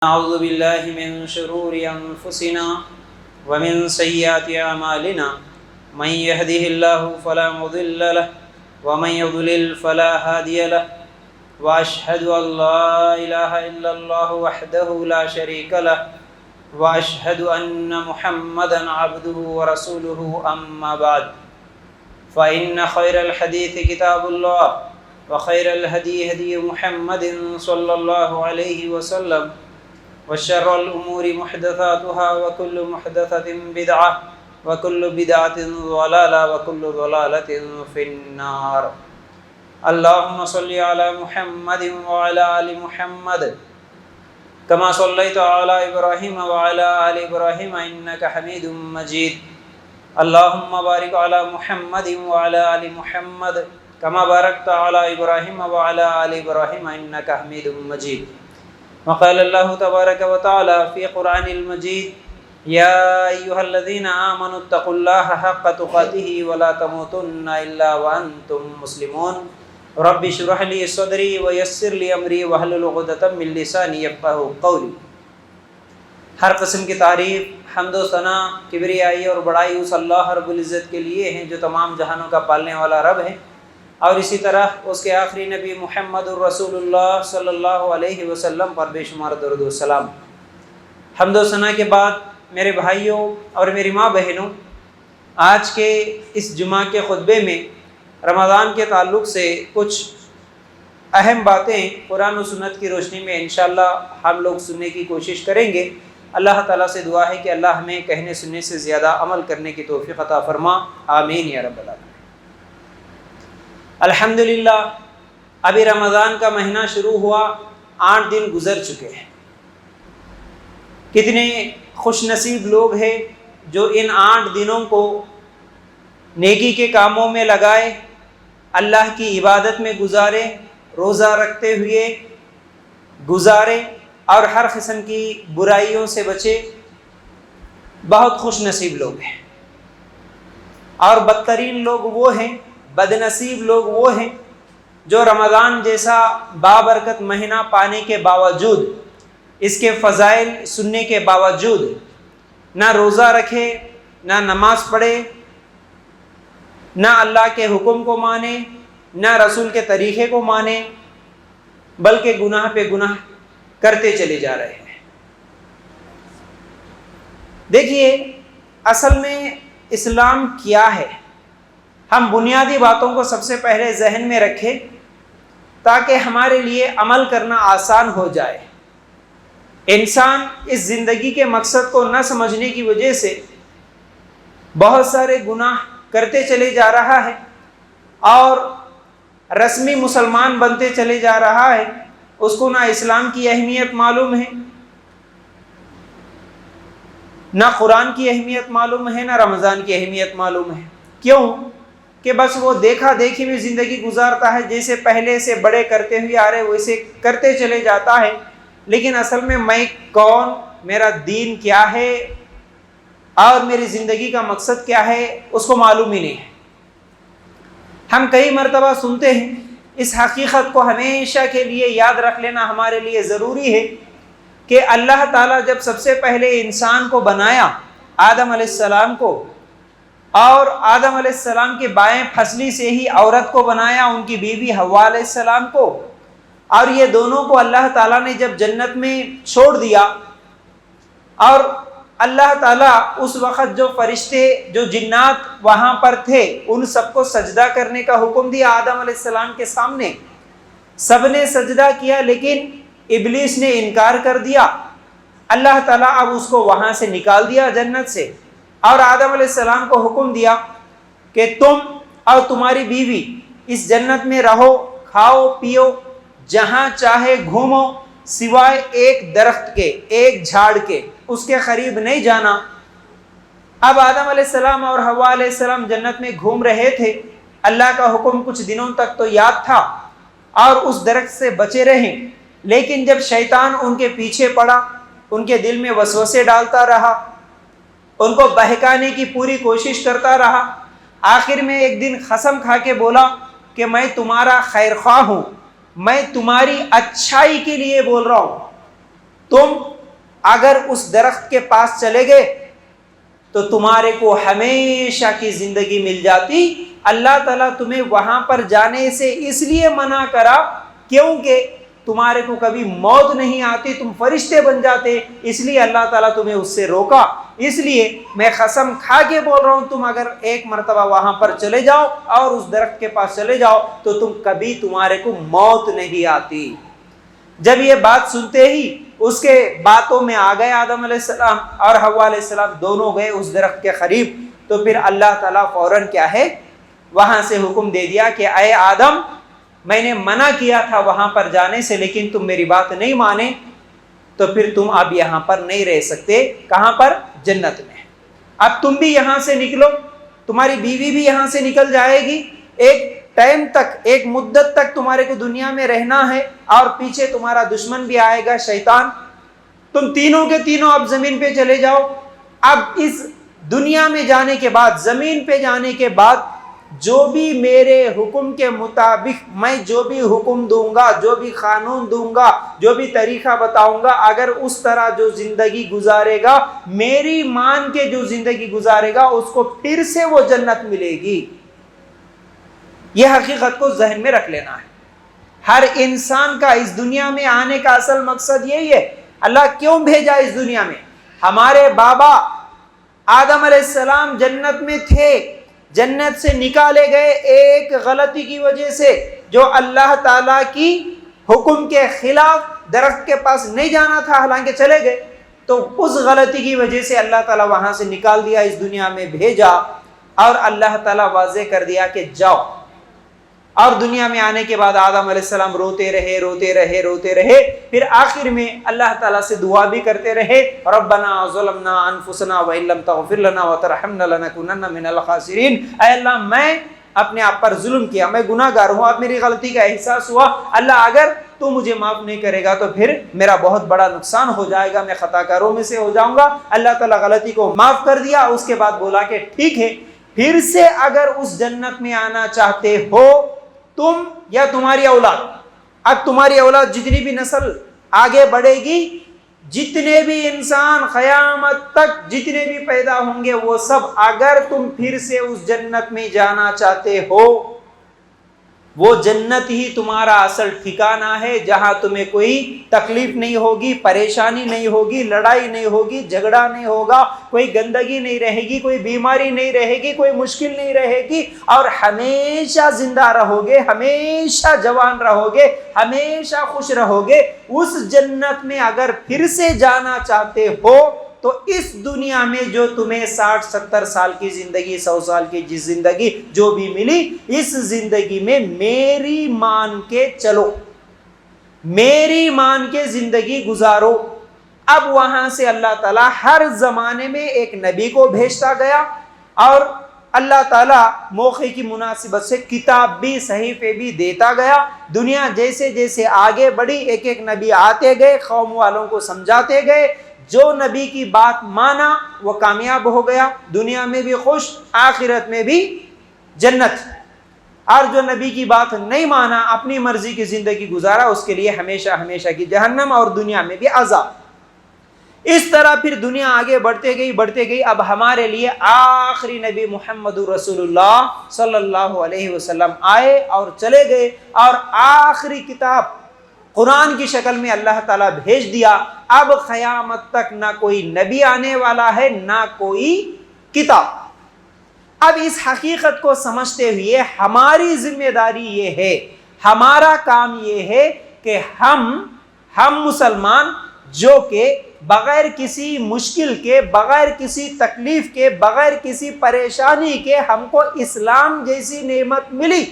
أعوذ بالله من شرور أنفسنا ومن سيئات أعمالنا من يهده الله فلا مضل له ومن يضلل فلا هادي له وأشهد أن لا إله إلا الله وحده لا شريك له وأشهد أن محمدا عبده ورسوله أما بعد فإن خير الحديث كتاب الله وخير الهدي هدي محمد صلى الله عليه وسلم وشر الأمور محدثاتها وكل محدثة بدعة وكل بدعة ضلالة وكل ضلالة في النار. اللهم صل على محمد وعلى آل محمد كما صليت على إبراهيم وعلى آل إبراهيم إنك حميد مجيد. اللهم بارك على محمد وعلى آل محمد كما باركت على إبراهيم وعلى آل إبراهيم إنك حميد مجيد. وقال الله تبارك وتعالى في قرآن المجيد: يا أيها الذين آمنوا اتقوا الله حق تقاته ولا تموتن إلا وأنتم مسلمون. رب اشرح لي صدري ويسر لي أمري واحلل عقدة من لساني يفقهوا قولي. ہر قسم کی تعریف، حمد و ثنا، کبریائی اور بڑائی اس اللہ رب العزت کے لیے ہیں جو تمام جہانوں کا پالنے والا رب ہے، اور اسی طرح اس کے آخری نبی محمد الرسول اللہ صلی اللہ علیہ وسلم پر بے شمار درود و سلام. حمد و ثنا کے بعد میرے بھائیوں اور میری ماں بہنوں، آج کے اس جمعہ کے خطبے میں رمضان کے تعلق سے کچھ اہم باتیں قرآن و سنت کی روشنی میں انشاءاللہ ہم لوگ سننے کی کوشش کریں گے. اللہ تعالیٰ سے دعا ہے کہ اللہ ہمیں کہنے سننے سے زیادہ عمل کرنے کی توفیق عطا فرما، آمین یا رب العالمین. الحمدللہ ابھی رمضان کا مہینہ شروع ہوا، 8 دن گزر چکے ہیں. کتنے خوش نصیب لوگ ہیں جو ان 8 دنوں کو نیکی کے کاموں میں لگائے، اللہ کی عبادت میں گزارے، روزہ رکھتے ہوئے گزارے اور ہر قسم کی برائیوں سے بچے. بہت خوش نصیب لوگ ہیں. اور بدترین لوگ وہ ہیں، بد نصیب لوگ وہ ہیں جو رمضان جیسا بابرکت مہینہ پانے کے باوجود، اس کے فضائل سننے کے باوجود نہ روزہ رکھے، نہ نماز پڑھے، نہ اللہ کے حکم کو مانے، نہ رسول کے طریقے کو مانے، بلکہ گناہ پہ گناہ کرتے چلے جا رہے ہیں. دیکھیے اصل میں اسلام کیا ہے، ہم بنیادی باتوں کو سب سے پہلے ذہن میں رکھیں تاکہ ہمارے لیے عمل کرنا آسان ہو جائے. انسان اس زندگی کے مقصد کو نہ سمجھنے کی وجہ سے بہت سارے گناہ کرتے چلے جا رہا ہے اور رسمی مسلمان بنتے چلے جا رہا ہے. اس کو نہ اسلام کی اہمیت معلوم ہے، نہ قرآن کی اہمیت معلوم ہے، نہ رمضان کی اہمیت معلوم ہے. کیوں کہ بس وہ دیکھا دیکھی میں زندگی گزارتا ہے، جیسے پہلے سے بڑے کرتے ہوئے آ رہے ویسے کرتے چلے جاتا ہے. لیکن اصل میں کون، میرا دین کیا ہے اور میری زندگی کا مقصد کیا ہے اس کو معلوم ہی نہیں ہے. ہم کئی مرتبہ سنتے ہیں. اس حقیقت کو ہمیشہ کے لیے یاد رکھ لینا ہمارے لیے ضروری ہے کہ اللہ تعالیٰ جب سب سے پہلے انسان کو بنایا، آدم علیہ السلام کو، اور آدم علیہ السلام کے بائیں پھسلی سے ہی عورت کو بنایا، ان کی بیوی حوا علیہ السلام کو، اور یہ دونوں کو اللہ تعالیٰ نے جب جنت میں چھوڑ دیا، اور اللہ تعالیٰ اس وقت جو فرشتے، جو جنات وہاں پر تھے، ان سب کو سجدہ کرنے کا حکم دیا آدم علیہ السلام کے سامنے. سب نے سجدہ کیا لیکن ابلیس نے انکار کر دیا. اللہ تعالیٰ اب اس کو وہاں سے نکال دیا جنت سے، اور آدم علیہ السلام کو حکم دیا کہ تم اور تمہاری بیوی اس جنت میں رہو، کھاؤ پیو، جہاں چاہے گھومو، سوائے ایک درخت کے، ایک جھاڑ کے، اس کے قریب نہیں جانا. اب آدم علیہ السلام اور حوا علیہ السلام جنت میں گھوم رہے تھے. اللہ کا حکم کچھ دنوں تک تو یاد تھا اور اس درخت سے بچے رہے، لیکن جب شیطان ان کے پیچھے پڑا، ان کے دل میں وسوسے ڈالتا رہا، ان کو بہکانے کی پوری کوشش کرتا رہا، آخر میں ایک دن قسم کھا کے بولا کہ میں تمہارا خیر خواہ ہوں، میں تمہاری اچھائی کے لیے بول رہا ہوں، تم اگر اس درخت کے پاس چلے گئے تو تمہارے کو ہمیشہ کی زندگی مل جاتی۔ اللہ تعالیٰ تمہیں وہاں پر جانے سے اس لیے منع کرا کیونکہ تمہارے کو کبھی موت نہیں آتی، تم فرشتے بن جاتے، اس لیے اللہ تعالیٰ تمہیں اس سے روکا۔ اس لیے میں قسم کھا کے بول رہا ہوں، تم اگر ایک مرتبہ وہاں پر چلے جاؤ اور اس درخت کے پاس چلے جاؤ تو تمہارے کو موت نہیں آتی۔ جب یہ بات سنتے ہی اس کے باتوں میں آ گئے آدم علیہ السلام اور حوا علیہ السلام، دونوں گئے اس درخت کے قریب، تو پھر اللہ تعالیٰ فوراً کیا ہے وہاں سے حکم دے دیا کہ اے آدم، میں نے منع کیا تھا وہاں پر جانے سے، لیکن تم میری بات نہیں مانے، تو پھر تم اب یہاں پر نہیں رہ سکتے۔ کہاں پر؟ جنت میں۔ اب تم بھی یہاں سے نکلو، تمہاری بیوی بھی یہاں سے نکل جائے گی، ایک ٹائم تک، ایک مدت تک تمہارے کو دنیا میں رہنا ہے، اور پیچھے تمہارا دشمن بھی آئے گا، شیطان۔ تم تینوں کے تینوں اب زمین پہ چلے جاؤ۔ اب اس دنیا میں جانے کے بعد، زمین پہ جانے کے بعد، جو بھی میرے حکم کے مطابق میں جو بھی حکم دوں گا، جو بھی قانون دوں گا، جو بھی طریقہ بتاؤں گا، اگر اس طرح جو زندگی گزارے گا، میری مان کے جو زندگی گزارے گا، اس کو پھر سے وہ جنت ملے گی۔ یہ حقیقت کو ذہن میں رکھ لینا ہے۔ ہر انسان کا اس دنیا میں آنے کا اصل مقصد یہی ہے۔ اللہ کیوں بھیجا اس دنیا میں؟ ہمارے بابا آدم علیہ السلام جنت میں تھے، جنت سے نکالے گئے ایک غلطی کی وجہ سے، جو اللہ تعالیٰ کی حکم کے خلاف، درخت کے پاس نہیں جانا تھا، حالانکہ چلے گئے، تو اس غلطی کی وجہ سے اللہ تعالیٰ وہاں سے نکال دیا، اس دنیا میں بھیجا، اور اللہ تعالیٰ واضح کر دیا کہ جاؤ۔ اور دنیا میں آنے کے بعد آدم علیہ السلام روتے رہے، پھر آخر میں اللہ تعالیٰ سے دعا بھی کرتے رہے، ربنا ظلمنا انفسنا وان لم تغفر لنا وترحمنا لنکونن من الخاسرین۔ اے اللہ، میں اپنے آپ پر ظلم کیا، میں گناہ گار ہوں، اب میری غلطی کا احساس ہوا، اللہ اگر تو مجھے معاف نہیں کرے گا تو پھر میرا بہت بڑا نقصان ہو جائے گا، میں خطا کاروں میں سے ہو جاؤں گا۔ اللہ تعالیٰ غلطی کو معاف کر دیا، اس کے بعد بولا کہ ٹھیک ہے، پھر سے اگر اس جنت میں آنا چاہتے ہو تم یا تمہاری اولاد، اب تمہاری اولاد جتنی بھی نسل آگے بڑھے گی، جتنے بھی انسان قیامت تک جتنے بھی پیدا ہوں گے، وہ سب اگر تم پھر سے اس جنت میں جانا چاہتے ہو، وہ جنت ہی تمہارا اصل ٹھکانہ ہے، جہاں تمہیں کوئی تکلیف نہیں ہوگی، پریشانی نہیں ہوگی، لڑائی نہیں ہوگی، جھگڑا نہیں ہوگا، کوئی گندگی نہیں رہے گی، کوئی بیماری نہیں رہے گی، کوئی مشکل نہیں رہے گی، اور ہمیشہ زندہ رہو گے، ہمیشہ جوان رہو گے، ہمیشہ خوش رہو گے۔ اس جنت میں اگر پھر سے جانا چاہتے ہو تو اس دنیا میں جو تمہیں 60-70 سال کی زندگی، 100 سال کی زندگی جو بھی ملی، اس زندگی میں میری مان کے چلو، میری مان کے زندگی گزارو۔ اب وہاں سے اللہ تعالیٰ ہر زمانے میں ایک نبی کو بھیجتا گیا، اور اللہ تعالیٰ موقع کی مناسبت سے کتاب بھی، صحیفے بھی دیتا گیا۔ دنیا جیسے جیسے آگے بڑھی، ایک ایک نبی آتے گئے، قوم والوں کو سمجھاتے گئے، جو نبی کی بات مانا وہ کامیاب ہو گیا، دنیا میں بھی خوش، آخرت میں بھی جنت، اور جو نبی کی بات نہیں مانا، اپنی مرضی کی زندگی گزارا، اس کے لیے ہمیشہ ہمیشہ کی جہنم، اور دنیا میں بھی عذاب۔ اس طرح پھر دنیا آگے بڑھتے گئی۔ اب ہمارے لیے آخری نبی محمد رسول اللہ صلی اللہ علیہ وسلم آئے اور چلے گئے، اور آخری کتاب قرآن کی شکل میں اللہ تعالیٰ بھیج دیا۔ اب قیامت تک نہ کوئی نبی آنے والا ہے، نہ کوئی کتاب۔ اب اس حقیقت کو سمجھتے ہوئے ہماری ذمہ داری یہ ہے، ہمارا کام یہ ہے کہ ہم مسلمان، جو کہ بغیر کسی مشکل کے، بغیر کسی تکلیف کے، بغیر کسی پریشانی کے ہم کو اسلام جیسی نعمت ملی،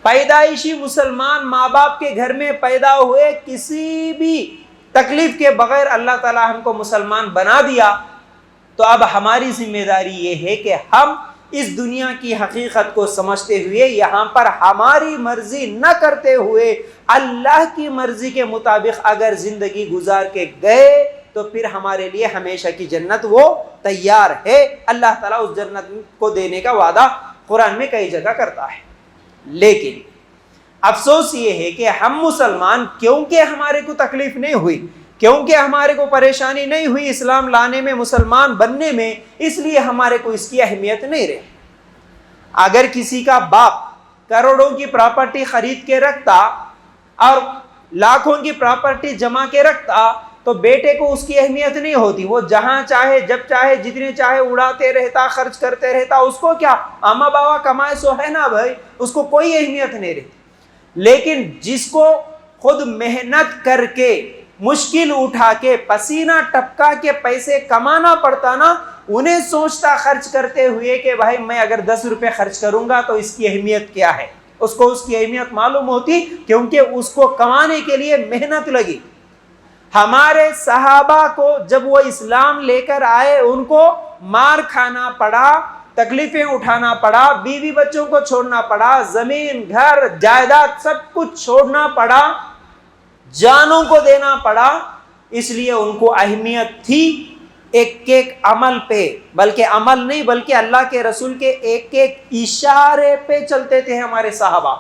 پیدائشی مسلمان ماں باپ کے گھر میں پیدا ہوئے، کسی بھی تکلیف کے بغیر اللہ تعالیٰ ہم کو مسلمان بنا دیا، تو اب ہماری ذمہ داری یہ ہے کہ ہم اس دنیا کی حقیقت کو سمجھتے ہوئے، یہاں پر ہماری مرضی نہ کرتے ہوئے اللہ کی مرضی کے مطابق اگر زندگی گزار کے گئے تو پھر ہمارے لیے ہمیشہ کی جنت وہ تیار ہے۔ اللہ تعالیٰ اس جنت کو دینے کا وعدہ قرآن میں کئی جگہ کرتا ہے، لیکن افسوس یہ ہے کہ ہم مسلمان، کیونکہ ہمارے کو تکلیف نہیں ہوئی، کیونکہ ہمارے کو پریشانی نہیں ہوئی اسلام لانے میں، مسلمان بننے میں، اس لیے ہمارے کو اس کی اہمیت نہیں رہی۔ اگر کسی کا باپ کروڑوں کی پراپرٹی خرید کے رکھتا اور لاکھوں کی پراپرٹی جمع کے رکھتا تو بیٹے کو اس کی اہمیت نہیں ہوتی، وہ جہاں چاہے جب چاہے جتنے چاہے اڑاتے رہتا، خرچ کرتے رہتا، اس کو کیا، اما بابا کمائے سو ہے نا بھائی، اس کو کوئی اہمیت نہیں رہتی۔ لیکن جس کو خود محنت کر کے، مشکل اٹھا کے، پسینہ ٹپکا کے پیسے کمانا پڑتا نا، انہیں سوچتا خرچ کرتے ہوئے کہ بھائی میں اگر 10 روپے خرچ کروں گا تو اس کی اہمیت کیا ہے، اس کو اس کی اہمیت معلوم ہوتی، کیونکہ اس کو کمانے کے لیے محنت لگی۔ ہمارے صحابہ کو جب وہ اسلام لے کر آئے، ان کو مار کھانا پڑا، تکلیفیں اٹھانا پڑا، بیوی بچوں کو چھوڑنا پڑا، زمین گھر جائیداد سب کچھ چھوڑنا پڑا، جانوں کو دینا پڑا، اس لیے ان کو اہمیت تھی ایک ایک عمل پہ، بلکہ عمل نہیں بلکہ اللہ کے رسول کے ایک ایک اشارے پہ چلتے تھے ہمارے صحابہ۔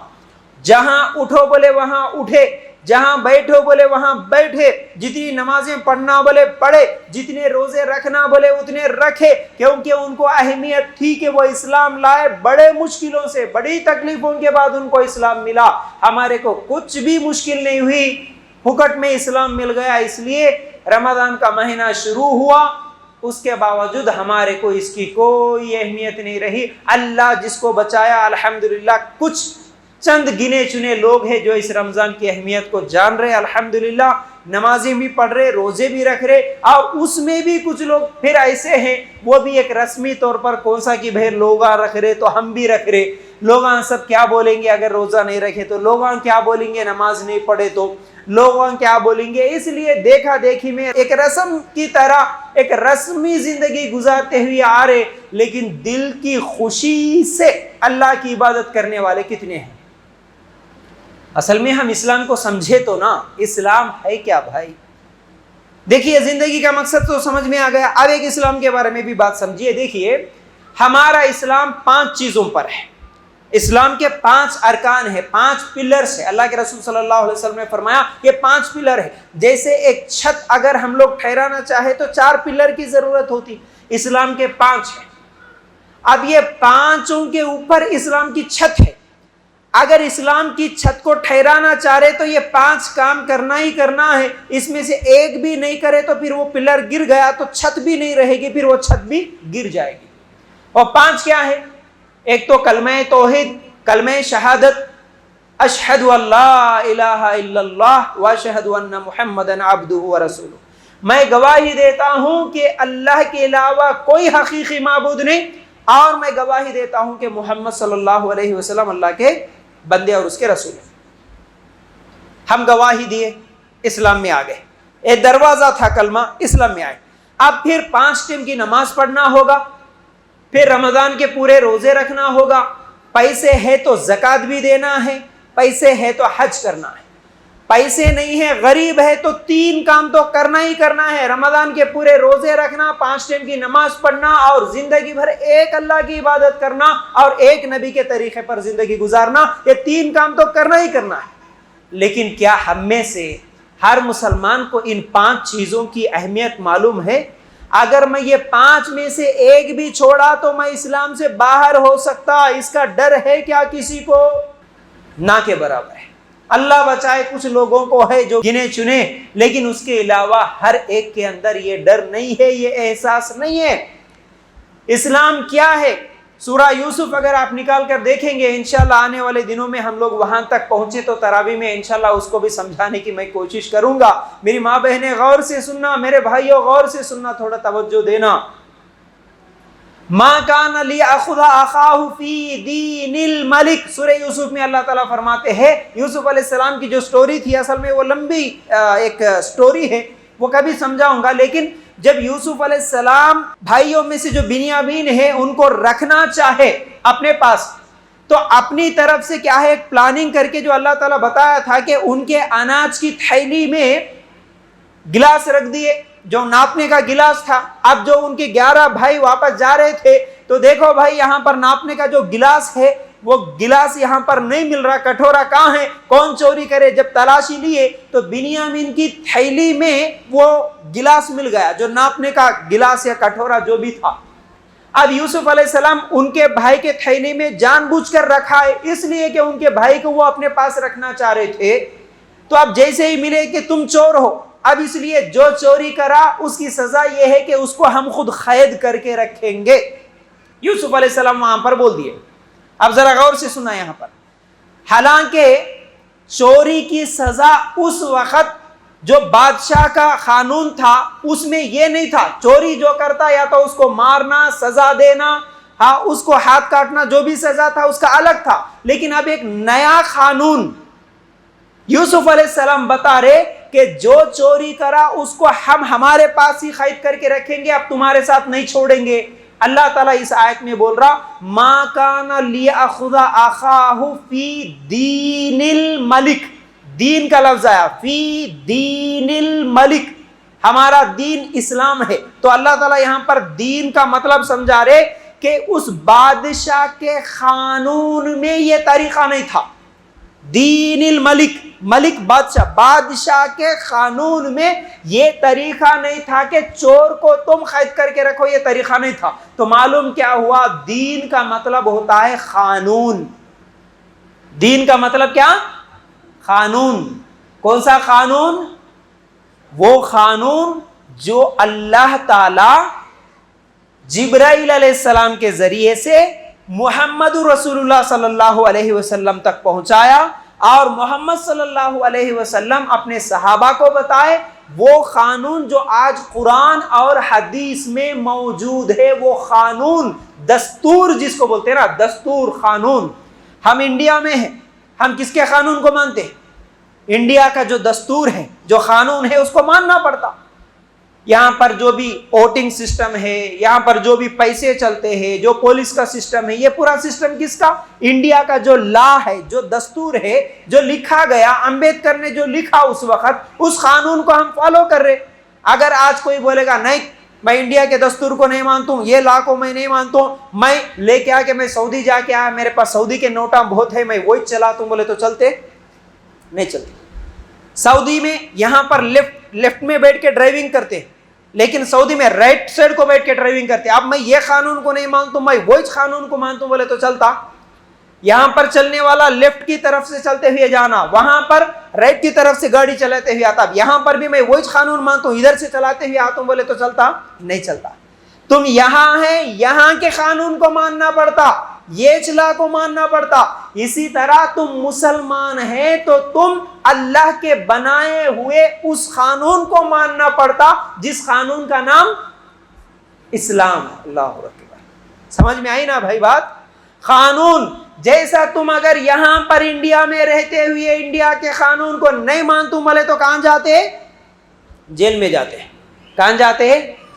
جہاں اٹھو بولے وہاں اٹھے، جہاں بیٹھو بولے وہاں بیٹھے، جتنی نمازیں پڑھنا بولے پڑھے، جتنے روزے رکھنا بولے اتنے رکھے، کیونکہ ان کو اہمیت تھی کہ وہ اسلام لائے، بڑے مشکلوں سے، بڑی تکلیفوں کے بعد ان کو اسلام ملا۔ ہمارے کو کچھ بھی مشکل نہیں ہوئی، پھکٹ میں اسلام مل گیا، اس لیے رمضان کا مہینہ شروع ہوا، اس کے باوجود ہمارے کو اس کی کوئی اہمیت نہیں رہی۔ اللہ جس کو بچایا، الحمدللہ کچھ چند گنے چنے لوگ ہیں جو اس رمضان کی اہمیت کو جان رہے، الحمدللہ نمازیں بھی پڑھ رہے، روزے بھی رکھ رہے، اور اس میں بھی کچھ لوگ پھر ایسے ہیں وہ بھی ایک رسمی طور پر کون سا کہ بھائی لوگ رکھ رہے تو ہم بھی رکھ رہے، لوگ سب کیا بولیں گے اگر روزہ نہیں رکھے تو، لوگ کیا بولیں گے نماز نہیں پڑھے تو، لوگ کیا بولیں گے، اس لیے دیکھا دیکھی میں ایک رسم کی طرح ایک رسمی زندگی گزارتے ہوئے آ رہے، لیکن دل کی خوشی سے اللہ کی عبادت کرنے والے کتنے ہیں؟ اصل میں ہم اسلام کو سمجھے تو نا، اسلام ہے کیا بھائی؟ دیکھیے زندگی کا مقصد تو سمجھ میں آ گیا، اب ایک اسلام کے بارے میں بھی بات سمجھیے۔ دیکھیے ہمارا اسلام 5 چیزوں پر ہے، اسلام کے 5 ارکان ہیں، 5 پلرز ہیں۔ اللہ کے رسول صلی اللہ علیہ وسلم نے فرمایا یہ 5 پلر ہے، جیسے ایک چھت اگر ہم لوگ ٹھہرانا چاہے تو 4 پلر کی ضرورت ہوتی، اسلام کے 5 ہیں۔ اب یہ 5 کے اوپر اسلام کی چھت ہے، اگر اسلام کی چھت کو ٹھہرانا چاہ رہے تو یہ 5 کام کرنا ہی کرنا ہے، اس میں سے ایک بھی نہیں کرے تو پھر وہ پلر گر گیا تو چھت بھی نہیں رہے گی، پھر وہ چھت بھی گر جائے گی۔ اور 5 کیا ہے؟ ایک تو کلمہ توحید، کلمہ شہادت، اشہد ان لا الہ الا اللہ واشہد ان محمدن عبدہ ورسولہ، میں گواہی دیتا ہوں کہ اللہ کے علاوہ کوئی حقیقی معبود نہیں، اور میں گواہی دیتا ہوں کہ محمد صلی اللہ علیہ وسلم اللہ کے بندے اور اس کے رسول ہیں۔ ہم گواہی دیے، اسلام میں آ گئے، ایک دروازہ تھا کلمہ، اسلام میں آئے۔ اب پھر 5 ٹائم کی نماز پڑھنا ہوگا، پھر رمضان کے پورے روزے رکھنا ہوگا، پیسے ہے تو زکوٰۃ بھی دینا ہے، پیسے ہے تو حج کرنا ہے، پیسے نہیں ہے غریب ہے تو 3 کام تو کرنا ہی کرنا ہے، رمضان کے پورے روزے رکھنا، 5 ٹائم کی نماز پڑھنا، اور زندگی بھر ایک اللہ کی عبادت کرنا اور ایک نبی کے طریقے پر زندگی گزارنا، یہ 3 کام تو کرنا ہی کرنا ہے۔ لیکن کیا ہم میں سے ہر مسلمان کو ان 5 چیزوں کی اہمیت معلوم ہے؟ اگر میں یہ 5 میں سے ایک بھی چھوڑا تو میں اسلام سے باہر ہو سکتا، اس کا ڈر ہے کیا کسی کو؟ نہ کے برابر ہے۔ اللہ بچائے، کچھ لوگوں کو ہے جو گنے چنے، لیکن اس کے علاوہ ہر ایک کے اندر یہ ڈر نہیں ہے، یہ احساس نہیں ہے۔ اسلام کیا ہے؟ سورہ یوسف اگر آپ نکال کر دیکھیں گے، انشاءاللہ آنے والے دنوں میں ہم لوگ وہاں تک پہنچے تو تراویح میں انشاءاللہ اس کو بھی سمجھانے کی میں کوشش کروں گا۔ میری ماں بہنیں غور سے سننا، میرے بھائیوں غور سے سننا، تھوڑا توجہ دینا۔ مَا كَانَ لِيَأْخُذَ أَخَاهُ فِي دِينِ الْمَلِكِ، سورہ یوسف میں اللہ تعالیٰ فرماتے ہیں، یوسف علیہ السلام کی جو سٹوری تھی، اصل میں وہ لمبی ایک سٹوری ہے، وہ کبھی سمجھاؤں گا، لیکن جب یوسف علیہ السلام بھائیوں میں سے جو بنیامین ہے ان کو رکھنا چاہے اپنے پاس، تو اپنی طرف سے کیا ہے ایک پلاننگ کر کے جو اللہ تعالیٰ بتایا تھا کہ ان کے اناج کی تھیلی میں گلاس رکھ دیے، جو ناپنے کا گلاس تھا۔ اب جو ان کے 11 بھائی واپس جا رہے تھے تو دیکھو بھائی یہاں پر ناپنے کا جو گلاس ہے وہ گلاس یہاں پر نہیں مل رہا، کٹورا کہاں ہے، کون چوری کرے؟ جب تلاشی لیے تو بنیامین کی تھیلی میں وہ گلاس مل گیا، جو ناپنے کا گلاس یا کٹورا جو بھی تھا۔ اب یوسف علیہ السلام ان کے بھائی کے تھیلی میں جان بوجھ کر رکھا ہے، اس لیے کہ ان کے بھائی کو وہ اپنے پاس رکھنا چاہ رہے تھے۔ تو اب جیسے ہی ملے کہ تم چور ہو، اب اس لیے جو چوری کرا اس کی سزا یہ ہے کہ اس کو ہم خود قید کر کے رکھیں گے۔ یوسف علیہ السلام وہاں پر بول دیے۔ اب ذرا غور سے سنا یہاں پر، حالانکہ چوری کی سزا اس وقت جو بادشاہ کا قانون تھا اس میں یہ نہیں تھا، چوری جو کرتا یا تو اس کو مارنا، سزا دینا، ہاں اس کو ہاتھ کاٹنا، جو بھی سزا تھا اس کا الگ تھا۔ لیکن اب ایک نیا قانون یوسف علیہ السلام بتا رہے کہ جو چوری کرا اس کو ہم ہمارے پاس ہی قید کر کے رکھیں گے، اب تمہارے ساتھ نہیں چھوڑیں گے۔ اللہ تعالیٰ اس آیت میں بول رہا ما کان لیأخذ اخاہ فی دین الملک، دین کا لفظ آیا فی دین الملک، ہمارا دین اسلام ہے۔ تو اللہ تعالیٰ یہاں پر دین کا مطلب سمجھا رہے کہ اس بادشاہ کے قانون میں یہ طریقہ نہیں تھا۔ دین الملک، ملک بادشاہ، بادشاہ کے قانون میں یہ طریقہ نہیں تھا کہ چور کو تم قید کر کے رکھو، یہ طریقہ نہیں تھا۔ تو معلوم کیا ہوا؟ دین کا مطلب ہوتا ہے قانون۔ دین کا مطلب کیا؟ قانون۔ کون سا قانون؟ وہ قانون جو اللہ تعالی جبرائیل علیہ السلام کے ذریعے سے محمد رسول اللہ صلی اللہ علیہ وسلم تک پہنچایا، اور محمد صلی اللہ علیہ وسلم اپنے صحابہ کو بتائے۔ وہ قانون جو آج قرآن اور حدیث میں موجود ہے، وہ قانون، دستور جس کو بولتے ہیں نا، دستور، قانون۔ ہم انڈیا میں ہیں، ہم کس کے قانون کو مانتے ہیں؟ انڈیا کا جو دستور ہے، جو قانون ہے، اس کو ماننا پڑتا۔ یہاں پر جو بھی ووٹنگ سسٹم ہے، یہاں پر جو بھی پیسے چلتے ہیں، جو پولیس کا سسٹم ہے، یہ پورا سسٹم کس کا؟ انڈیا کا جو لا ہے، جو دستور ہے، جو لکھا گیا، امبیڈکر نے جو لکھا اس وقت، اس قانون کو ہم فالو کر رہے۔ اگر آج کوئی بولے گا نہیں میں انڈیا کے دستور کو نہیں مانتا ہوں، یہ لا کو میں نہیں مانتا ہوں، میں لے کے آ کے میں سعودی جا کے آیا، میرے پاس سعودی کے نوٹاں بہت ہے، میں وہی چلاتا ہوں، بولے تو چلتے نہیں چلتے۔ سعودی میں یہاں پر لیفٹ میں بیٹھ کے ڈرائیونگ کرتے، لیکن سعودی میں رائٹ سائڈ کو بیٹھ کے ڈرائیونگ کرتے۔ اب میں یہ قانون کو نہیں مانتا ہوں، میں وہی قانون کو مانتا ہوں، بولے تو چلتا۔ یہاں پر چلنے والا لیفٹ کی طرف سے چلتے ہوئے جانا، وہاں پر رائٹ کی طرف سے گاڑی چلاتے ہوئے آتا۔ اب یہاں پر بھی میں وہی قانون مانتا ہوں، ادھر سے چلاتے ہوئے آتا ہوں، بولے تو چلتا نہیں چلتا۔ تم یہاں ہے، یہاں کے قانون کو ماننا پڑتا، یہ چلا کو ماننا پڑتا۔ اسی طرح تم مسلمان ہے تو تم اللہ کے بنائے ہوئے اس قانون کو ماننا پڑتا، جس قانون کا نام اسلام۔ اللہ اکبر، سمجھ میں آئی نا بھائی بات؟ قانون جیسا تم اگر یہاں پر انڈیا میں رہتے ہوئے انڈیا کے قانون کو نہیں مانتے بولے تو کہاں جاتے؟ جیل میں جاتے۔ کہاں جاتے؟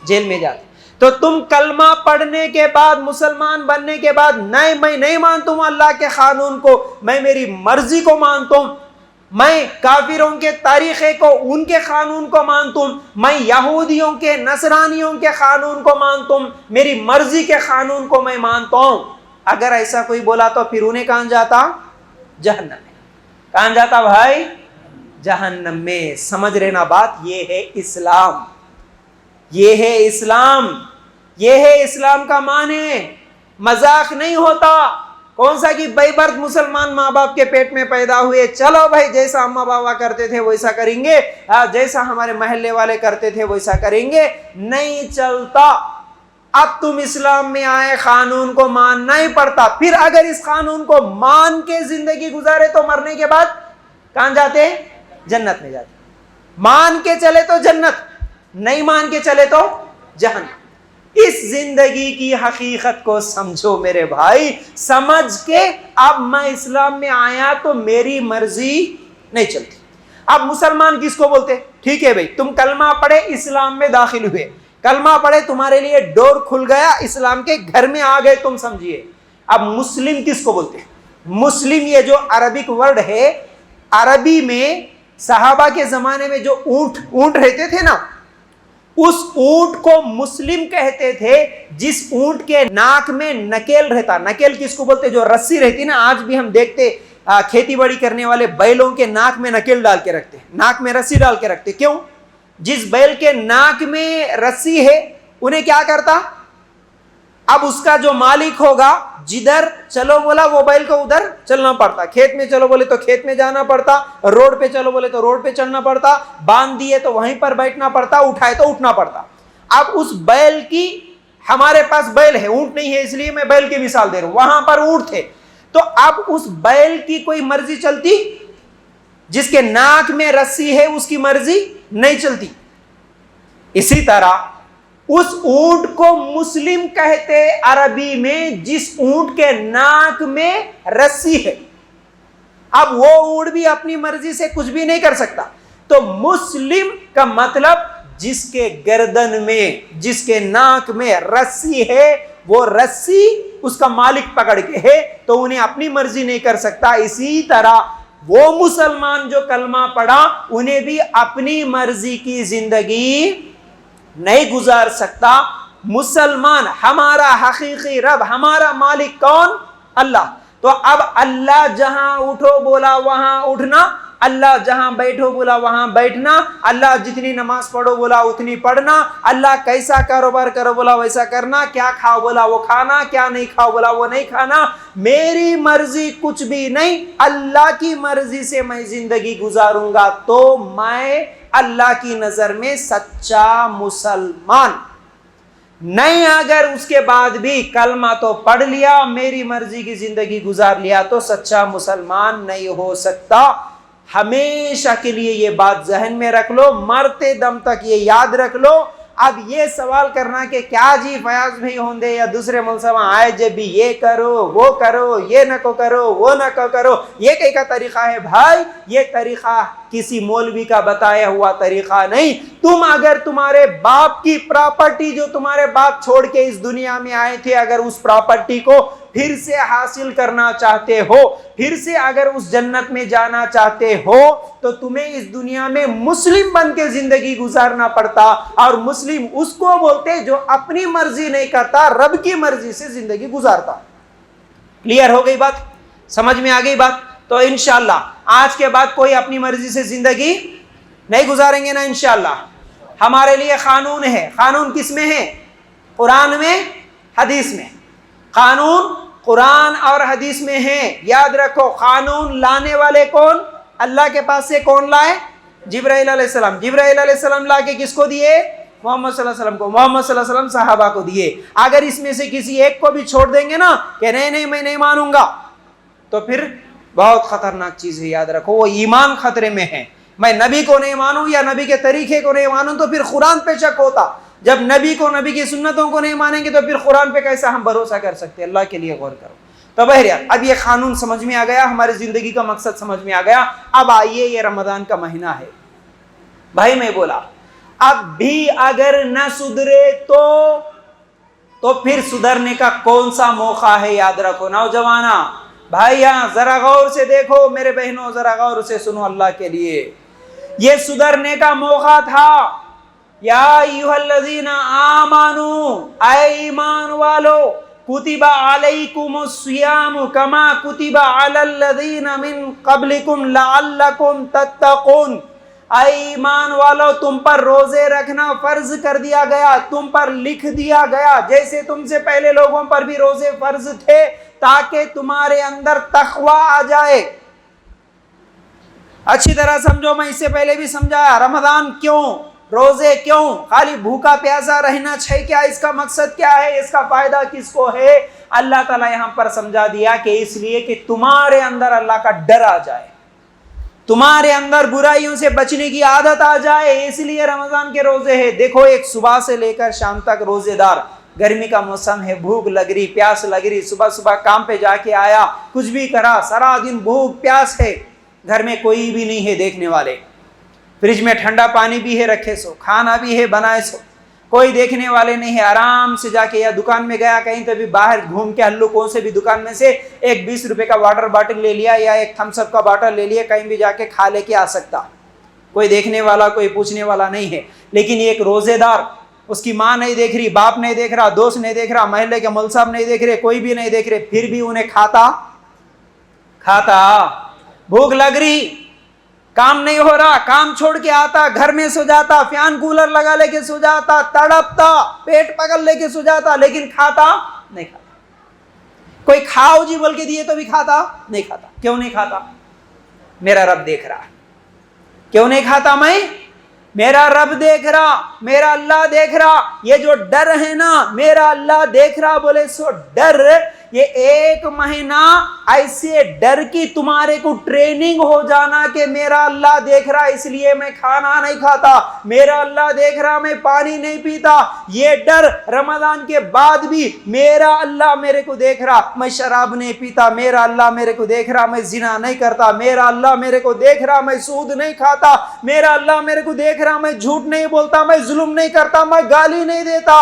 جیل میں جاتے۔ تو تم کلمہ پڑھنے کے بعد، مسلمان بننے کے بعد، نہیں میں نہیں مانتا ہوں اللہ کے قانون کو، میں میری مرضی کو مانتا ہوں، میں کافروں کے طریقے کو، ان کے قانون کو مانتا ہوں، میں یہودیوں کے، نصرانیوں کے قانون کو مانتا ہوں، میری مرضی کے قانون کو میں مانتا ہوں۔ اگر ایسا کوئی بولا تو پھر انہیں کہاں جاتا؟ جہنم میں۔ کہاں جاتا بھائی؟ جہنم میں۔ سمجھ رہے نا بات؟ یہ ہے اسلام، یہ ہے اسلام، یہ ہے اسلام کا معنی۔ مذاق نہیں ہوتا۔ کون سا کہ بے برد مسلمان ماں باپ کے پیٹ میں پیدا ہوئے، چلو بھائی جیسا اماں بابا کرتے تھے ویسا کریں گے، جیسا ہمارے محلے والے کرتے تھے ویسا کریں گے، نہیں چلتا۔ اب تم اسلام میں آئے، قانون کو ماننا ہی پڑتا۔ پھر اگر اس قانون کو مان کے زندگی گزارے تو مرنے کے بعد کہاں جاتے؟ جنت میں جاتے۔ مان کے چلے تو جنت، نہیں مان کے چلے تو جہنم۔ اس زندگی کی حقیقت کو سمجھو میرے بھائی، سمجھ کے اب میں اسلام میں آیا تو میری مرضی نہیں چلتی۔ اب مسلمان کس کو بولتے؟ ٹھیک ہے بھائی، تم کلمہ پڑھے اسلام میں داخل ہوئے، کلمہ پڑھے تمہارے لیے ڈور کھل گیا، اسلام کے گھر میں آ گئے، تم سمجھیے۔ اب مسلم کس کو بولتے؟ مسلم یہ جو عربک ورڈ ہے، عربی میں صحابہ کے زمانے میں جو اونٹ رہتے تھے نا، اس اونٹ کو مسلم کہتے تھے جس اونٹ کے ناک میں نکیل رہتا. نکیل کس کو بولتے؟ جو رسی رہتی نا. آج بھی ہم دیکھتے کھیتی باڑی کرنے والے بیلوں کے ناک میں نکیل ڈال کے رکھتے, ناک میں رسی ڈال کے رکھتے. کیوں؟ جس بیل کے ناک میں رسی ہے انہیں کیا کرتا؟ اب اس کا جو مالک ہوگا جدھر چلو بولا وہ بیل کو ادھر چلنا پڑتا. کھیت میں چلو بولے تو کھیت میں جانا پڑتا, روڈ پہ چلو بولے تو روڈ پہ چلنا پڑتا, باندھ دیے تو وہیں پر بیٹھنا پڑتا, اٹھائے تو اٹھنا پڑتا. اب اس بیل کی, ہمارے پاس بیل ہے, اونٹ نہیں ہے, اس لیے میں بیل کی مثال دے رہا ہوں, وہاں پر اونٹ تھے. تو اب اس بیل کی کوئی مرضی چلتی؟ جس کے ناک میں رسی ہے اس کی مرضی نہیں چلتی. اسی طرح اس اونٹ کو مسلم کہتے عربی میں جس اونٹ کے ناک میں رسی ہے. اب وہ اونٹ بھی اپنی مرضی سے کچھ بھی نہیں کر سکتا. تو مسلم کا مطلب جس کے گردن میں, جس کے ناک میں رسی ہے, وہ رسی اس کا مالک پکڑ کے ہے تو انہیں اپنی مرضی نہیں کر سکتا. اسی طرح وہ مسلمان جو کلمہ پڑھا انہیں بھی اپنی مرضی کی زندگی نہیں گزار سکتا. مسلمان, ہمارا حقیقی رب, ہمارا مالک کون؟ اللہ. تو اب اللہ جہاں اٹھو بولا وہاں اٹھنا, اللہ جہاں بیٹھو بولا وہاں بیٹھنا, اللہ جتنی نماز پڑھو بولا اتنی پڑھنا, اللہ کیسا کاروبار کرو بولا ویسا کرنا, کیا کھاؤ بولا وہ کھانا, کیا نہیں کھاؤ بولا وہ نہیں کھانا. میری مرضی کچھ بھی نہیں, اللہ کی مرضی سے میں زندگی گزاروں گا تو میں اللہ کی نظر میں سچا مسلمان. نہیں اگر اس کے بعد بھی کلمہ تو پڑھ لیا, میری مرضی کی زندگی گزار لیا تو سچا مسلمان نہیں ہو سکتا. ہمیشہ کے لیے یہ بات ذہن میں رکھ لو, مرتے دم تک یہ یاد رکھ لو. اب یہ سوال کرنا کہ کیا جی فیاض بھائی ہوندے یا دوسرے ملزمہ آئے جب بھی یہ کرو وہ کرو, یہ نہ کو کرو وہ نہ کو کرو, یہ کئی کا طریقہ ہے بھائی. یہ طریقہ کسی مولوی کا بتایا ہوا طریقہ نہیں. تم اگر تمہارے باپ کی پراپرٹی جو تمہارے باپ چھوڑ کے اس دنیا میں آئے تھے, اگر اس پراپرٹی کو پھر سے حاصل کرنا چاہتے ہو, پھر سے اگر اس جنت میں جانا چاہتے ہو, تو تمہیں اس دنیا میں مسلم بن کے زندگی گزارنا پڑتا. اور مسلم اس کو بولتے جو اپنی مرضی نہیں کرتا, رب کی مرضی سے زندگی گزارتا. کلیئر ہو گئی بات؟ سمجھ میں آ گئی بات؟ تو انشاءاللہ آج کے بعد کوئی اپنی مرضی سے زندگی نہیں گزاریں گے نا انشاءاللہ. ہمارے لیے قانون ہے. قانون کس میں ہے؟ قرآن میں, حدیث میں. قانون قرآن اور حدیث میں ہے. یاد رکھو, قانون لانے والے کون؟ اللہ کے پاس سے کون لائے؟ جبرائیل علیہ السلام. جبرائیل علیہ السلام لا کے کس کو دیے؟ محمد صلی اللہ علیہ وسلم کو. محمد صلی اللہ علیہ وسلم صحابہ کو دیے. اگر اس میں سے کسی ایک کو بھی چھوڑ دیں گے نا کہ نہیں میں نہیں مانوں گا, تو پھر بہت خطرناک چیز ہے. یاد رکھو, وہ ایمان خطرے میں ہے. میں نبی کو نہیں مانوں یا نبی کے طریقے کو نہیں مانوں تو پھر قرآن پہ شک ہوتا. جب نبی کو, نبی کی سنتوں کو نہیں مانیں گے تو پھر قرآن پہ کیسا ہم بھروسہ کر سکتے؟ اللہ کے لیے غور کرو. تو بہرحال اب یہ قانون سمجھ میں آ گیا, ہماری زندگی کا مقصد سمجھ میں آ گیا. اب آئیے, یہ رمضان کا مہینہ ہے. بھائی میں بولا اب بھی اگر نہ سدھرے تو پھر سدھرنے کا کون سا موقع ہے؟ یاد رکھو نوجوانہ بھائی, یہاں ذرا غور سے دیکھو, میرے بہنوں ذرا غور سے سنو اللہ کے لیے. یہ سدھرنے کا موقع تھا. یا ایھا الذین آمنوا, اے ایمان والو, کتب علیکم الصیام کما کتب علی الذین من قبلکم لعلکم تتقون. اے ایمان والو, تم پر روزے رکھنا فرض کر دیا گیا, تم پر لکھ دیا گیا جیسے تم سے پہلے لوگوں پر بھی روزے فرض تھے, تاکہ تمہارے اندر تقویٰ آ جائے. اچھی طرح سمجھو, میں اس سے پہلے بھی سمجھایا رمضان کیوں, روزے کیوں, خالی بھوکا پیاسا رہنا چاہیے کیا, اس کا مقصد کیا ہے, اس کا فائدہ کس کو ہے؟ اللہ تعالیٰ یہاں پر سمجھا دیا کہ اس لیے کہ تمہارے اندر اللہ کا ڈر آ جائے, تمہارے اندر برائیوں سے بچنے کی عادت آ جائے, اس لیے رمضان کے روزے ہیں. دیکھو, ایک صبح سے لے کر شام تک روزے دار, گرمی کا موسم ہے, بھوک لگ رہی, پیاس لگ رہی, صبح کام پہ جا کے آیا, کچھ بھی کرا, سارا دن بھوک پیاس ہے, گھر میں کوئی بھی نہیں ہے دیکھنے والے, فریج میں ٹھنڈا پانی بھی ہے رکھے سو, کھانا بھی ہے بنائے سو, کوئی دیکھنے والے نہیں ہے. آرام سے جا کے یا دکان میں گیا کہیں تو بھی باہر گھوم کے ہلو کون سے بھی دکان میں سے ایک 20 روپے کا واٹر باٹل لے لیا یا ایک تھمس اپ کا باٹل لے لیا, کہیں بھی جا کے کھا لے کے آ سکتا. کوئی دیکھنے والا کوئی پوچھنے والا نہیں ہے. لیکن ایک روزے دار, اس کی ماں نہیں دیکھ رہی, باپ نہیں دیکھ رہا, دوست نہیں دیکھ رہا, محلے کے مول صاحب نہیں دیکھ رہے, کوئی بھی نہیں دیکھ رہے, پھر بھی انہیں کھاتا. بھوک لگ رہی, کام نہیں ہو رہا, کام چھوڑ کے آتا, گھر میں سو جاتا, فین کولر لگا لے کے سو جاتا, تڑپتا, پیٹ پکڑ لے کے سو جاتا, لیکن کھاتا نہیں کھاتا. کوئی کھاؤ جی بول کے دیے تو بھی کھاتا نہیں کھاتا. کیوں نہیں کھاتا؟ میرا رب دیکھ رہا. کیوں نہیں کھاتا میں؟ میرا رب دیکھ رہا, میرا اللہ دیکھ رہا. یہ جو ڈر ہے نا, میرا اللہ دیکھ رہا بولے سو ڈر, یہ 1 مہینہ ایسے ڈر کی تمہارے کو ٹریننگ ہو جانا کہ میرا اللہ دیکھ رہا اس لیے میں کھانا نہیں کھاتا, میرا اللہ دیکھ رہا میں پانی نہیں پیتا. یہ ڈر رمضان کے بعد بھی, میرا اللہ میرے کو دیکھ رہا میں شراب نہیں پیتا, میرا اللہ میرے کو دیکھ رہا میں زنا نہیں کرتا, میرا اللہ میرے کو دیکھ رہا میں سود نہیں کھاتا, میرا اللہ میرے کو دیکھ رہا میں جھوٹ نہیں بولتا, میں ظلم نہیں کرتا, میں گالی نہیں دیتا,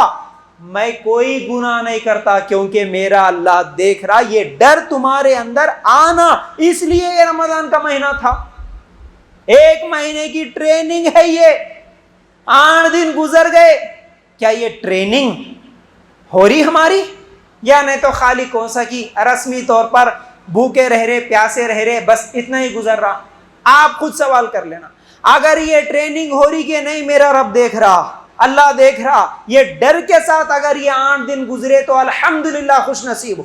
میں کوئی گناہ نہیں کرتا, کیونکہ میرا اللہ دیکھ رہا. یہ ڈر تمہارے اندر آنا, اس لیے یہ رمضان کا مہینہ تھا. 1 مہینے کی ٹریننگ ہے یہ. 8 دن گزر گئے, کیا یہ ٹریننگ ہو رہی ہماری؟ یا نہیں تو خالی کون سا کی رسمی طور پر بھوکے رہ رہے, پیاسے رہ رہے, بس اتنا ہی گزر رہا. آپ خود سوال کر لینا, اگر یہ ٹریننگ ہو رہی کہ نہیں میرا رب دیکھ رہا, اللہ دیکھ رہا, یہ ڈر کے ساتھ اگر یہ 8 دن گزرے تو الحمدللہ خوش نصیب ہو.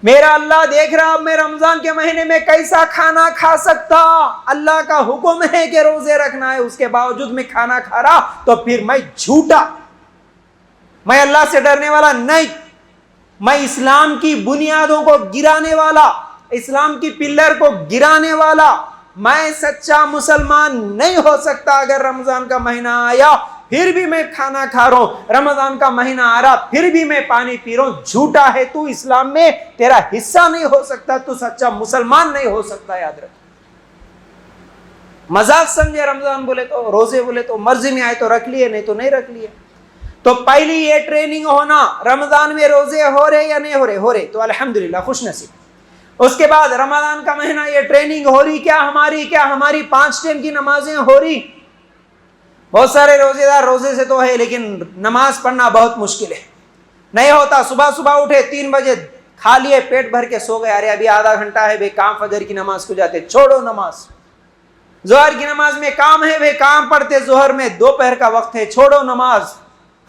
میرا اللہ دیکھ رہا, اب میں رمضان کے مہینے میں کیسا کھانا کھا سکتا, اللہ کا حکم ہے کہ روزے رکھنا ہے, اس کے باوجود میں کھانا کھا رہا, تو پھر میں جھوٹا, میں اللہ سے ڈرنے والا نہیں, میں اسلام کی بنیادوں کو گرانے والا, اسلام کی پلر کو گرانے والا, میں سچا مسلمان نہیں ہو سکتا. اگر رمضان کا مہینہ آیا پھر بھی میں کھانا کھا رہا ہوں, رمضان کا مہینہ آ رہا پھر بھی میں پانی پی رہا ہوں, جھوٹا ہے تو, اسلام میں تیرا حصہ نہیں ہو سکتا, تو سچا مسلمان نہیں ہو سکتا. یاد رکھ, مذاق سمجھے رمضان بولے تو, روزے بولے تو, مرضی میں آئے تو رکھ لیے, نہیں تو نہیں رکھ لیے. تو پہلی یہ ٹریننگ ہونا, رمضان میں روزے ہو رہے یا نہیں ہو رہے, ہو رہے تو الحمدللہ خوش نصیب. اس کے بعد رمضان کا مہینہ یہ ٹریننگ ہو رہی, کیا ہماری 5 ٹائم کی نمازیں ہو رہی. بہت سارے روزے دار روزے سے تو ہے, لیکن نماز پڑھنا بہت مشکل ہے, نہیں ہوتا. صبح اٹھے 3 بجے, کھا لیے, پیٹ بھر کے سو گئے, ارے ابھی آدھا گھنٹہ ہے بھائی, کام فجر کی نماز کو جاتے, چھوڑو نماز. ظہر کی نماز میں کام ہے بھائی, کام پڑھتے ظہر میں, دوپہر کا وقت ہے, چھوڑو نماز.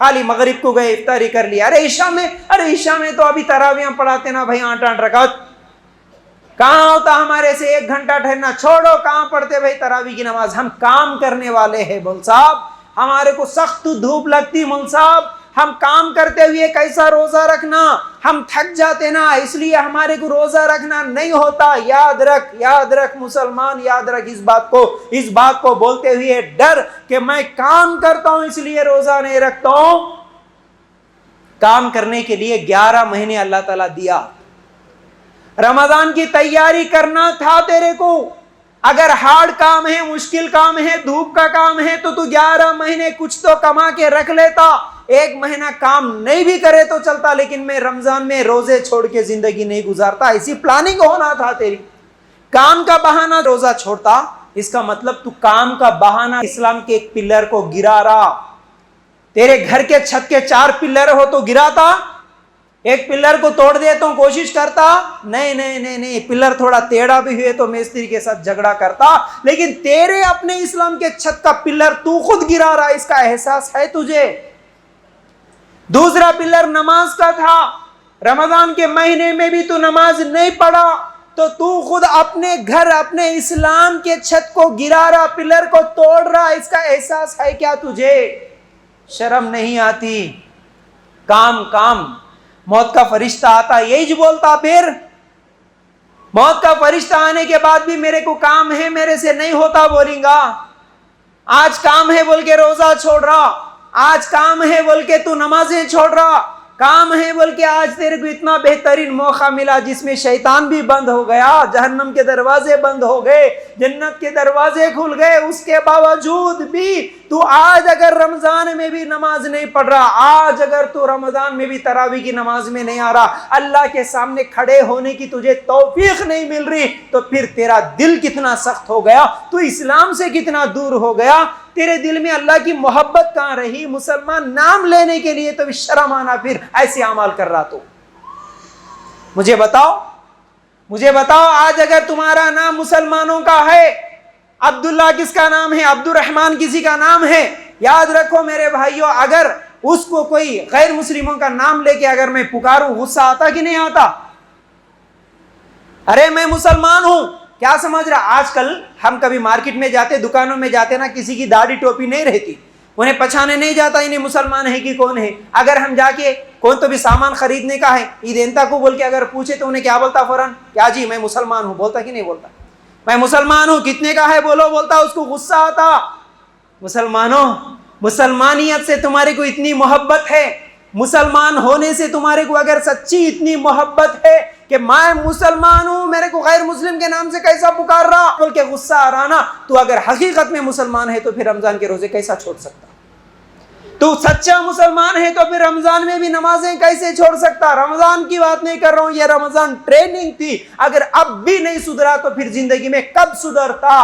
خالی مغرب کو گئے, افطاری کر لیا, ارے عشاء میں تو ابھی تراویاں پڑھاتے نا بھائی, 8 رکعت, کہاں ہوتا ہمارے سے 1 گھنٹہ ٹھہرنا, چھوڑو, کہاں پڑھتے بھائی تراویح کی نماز. ہم کام کرنے والے ہیں مول صاحب, ہمارے کو سخت دھوپ لگتی مول صاحب, ہم کام کرتے ہوئے کیسا روزہ رکھنا, ہم تھک جاتے نا, اس لیے ہمارے کو روزہ رکھنا نہیں ہوتا. یاد رکھ مسلمان, یاد رکھ اس بات کو بولتے ہوئے ڈر کہ میں کام کرتا ہوں اس لیے روزہ نہیں رکھتا ہوں. کام کرنے کے لیے 11 مہینے اللہ تعالیٰ دیا. رمضان کی تیاری کرنا تھا تیرے کو. اگر ہارڈ کام ہے, مشکل کام ہے, دھوپ کا کام ہے, تو 11 مہینے کچھ تو کما کے رکھ لیتا. 1 مہینہ کام نہیں بھی کرے تو چلتا, لیکن میں رمضان میں روزے چھوڑ کے زندگی نہیں گزارتا, ایسی پلاننگ ہونا تھا تیری. کام کا بہانہ روزہ چھوڑتا, اس کا مطلب تو کام کا بہانہ اسلام کے ایک پلر کو گرا رہا. تیرے گھر کے چھت کے 4 پلر ہو تو گراتا, ایک پلر کو توڑ دے تو کوشش کرتا نہیں, پلر تھوڑا ٹیڑھا بھی ہوئے تو مستری کے ساتھ جھگڑا کرتا, لیکن تیرے اپنے اسلام کے چھت کا پلر تو خود گرا رہا, اس کا احساس ہے تجھے. دوسرا پلر نماز کا تھا, رمضان کے مہینے میں بھی تو نماز نہیں پڑھا, تو خود اپنے گھر, اپنے اسلام کے چھت کو گرا رہا, پلر کو توڑ رہا, اس کا احساس ہے کیا تجھے؟ شرم نہیں آتی؟ کام. موت کا فرشتہ آتا یہی جو بولتا, پھر موت کا فرشتہ آنے کے بعد بھی میرے کو کام ہے, میرے سے نہیں ہوتا بولیں گا. آج کام ہے بول کے روزہ چھوڑ رہا, آج کام ہے بول کے تو نمازیں چھوڑ رہا, کام ہے بول کے آج تیرے کو اتنا بہترین موقع ملا جس میں شیطان بھی بند ہو گیا، جہنم کے دروازے بند ہو گئے، جنت کے دروازے کھل گئے، اس کے باوجود بھی تو آج اگر رمضان میں بھی نماز نہیں پڑھ رہا، آج اگر تو رمضان میں بھی تراویح کی نماز میں نہیں آ رہا، اللہ کے سامنے کھڑے ہونے کی تجھے توفیق نہیں مل رہی، تو پھر تیرا دل کتنا سخت ہو گیا، تو اسلام سے کتنا دور ہو گیا، تیرے دل میں اللہ کی محبت کہاں رہی؟ مسلمان نام لینے کے لیے تو شرم آنا، پھر ایسے اعمال کر رہا تو مجھے بتاؤ آج اگر تمہارا نام مسلمانوں کا ہے، عبداللہ کس کا نام ہے؟ عبد الرحمن کسی کا نام ہے، یاد رکھو میرے بھائیوں، اگر اس کو کوئی غیر مسلموں کا نام لے کے اگر میں پکاروں، غصہ آتا کہ نہیں آتا؟ ارے میں مسلمان ہوں، کیا سمجھ رہا؟ آج کل ہم کبھی مارکیٹ میں جاتے، دکانوں میں جاتے نا، کسی کی داڑھی ٹوپی نہیں رہتی، انہیں پہچانے نہیں جاتا انہیں مسلمان ہے کہ کون ہے۔ اگر ہم جا کے کون تو بھی سامان خریدنے کا ہے، عید انتا کو بول کے اگر پوچھے تو انہیں کیا بولتا؟ فوراً کیا جی میں مسلمان ہوں، بولتا کہ نہیں بولتا؟ میں مسلمان ہوں، کتنے کا ہے بولو، بولتا، اس کو غصہ آتا۔ مسلمانوں، مسلمانیت سے تمہارے کو اتنی محبت ہے، مسلمان ہونے سے تمہارے کو اگر سچی اتنی محبت ہے کہ میں مسلمان ہوں، میرے کو غیر مسلم کے نام سے کیسا پکار رہا بول کے غصہ آ رہا نا، تو اگر حقیقت میں مسلمان ہے تو پھر رمضان کے روزے کیسا چھوڑ سکتا؟ تو سچا مسلمان ہے تو پھر رمضان میں بھی نمازیں کیسے چھوڑ سکتا؟ رمضان کی بات نہیں کر رہا ہوں، یہ رمضان ٹریننگ تھی، اگر اب بھی نہیں سدھرا تو پھر زندگی میں کب سدھرتا؟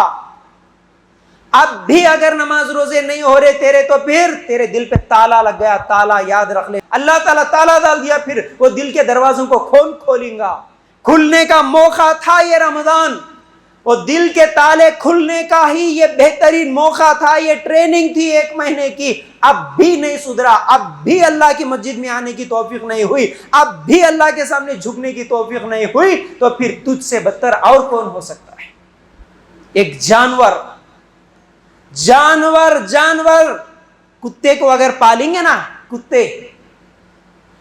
اب بھی اگر نماز روزے نہیں ہو رہے تیرے، تو پھر تیرے دل پہ تالا لگ گیا، تالا یاد رکھ لے، اللہ تعالیٰ تالا ڈال دیا، پھر وہ دل کے دروازوں کو کون کھولیں گا؟ کھلنے کا موقع تھا یہ رمضان، وہ دل کے تالے کھلنے کا ہی یہ بہترین موقع تھا، یہ ٹریننگ تھی 1 مہینے کی۔ اب بھی نہیں سدھرا، اب بھی اللہ کی مسجد میں آنے کی توفیق نہیں ہوئی، اب بھی اللہ کے سامنے جھکنے کی توفیق نہیں ہوئی، تو پھر تجھ سے بدتر اور کون ہو سکتا ہے؟ ایک جانور کتے کو اگر پالیں گے نا، کتے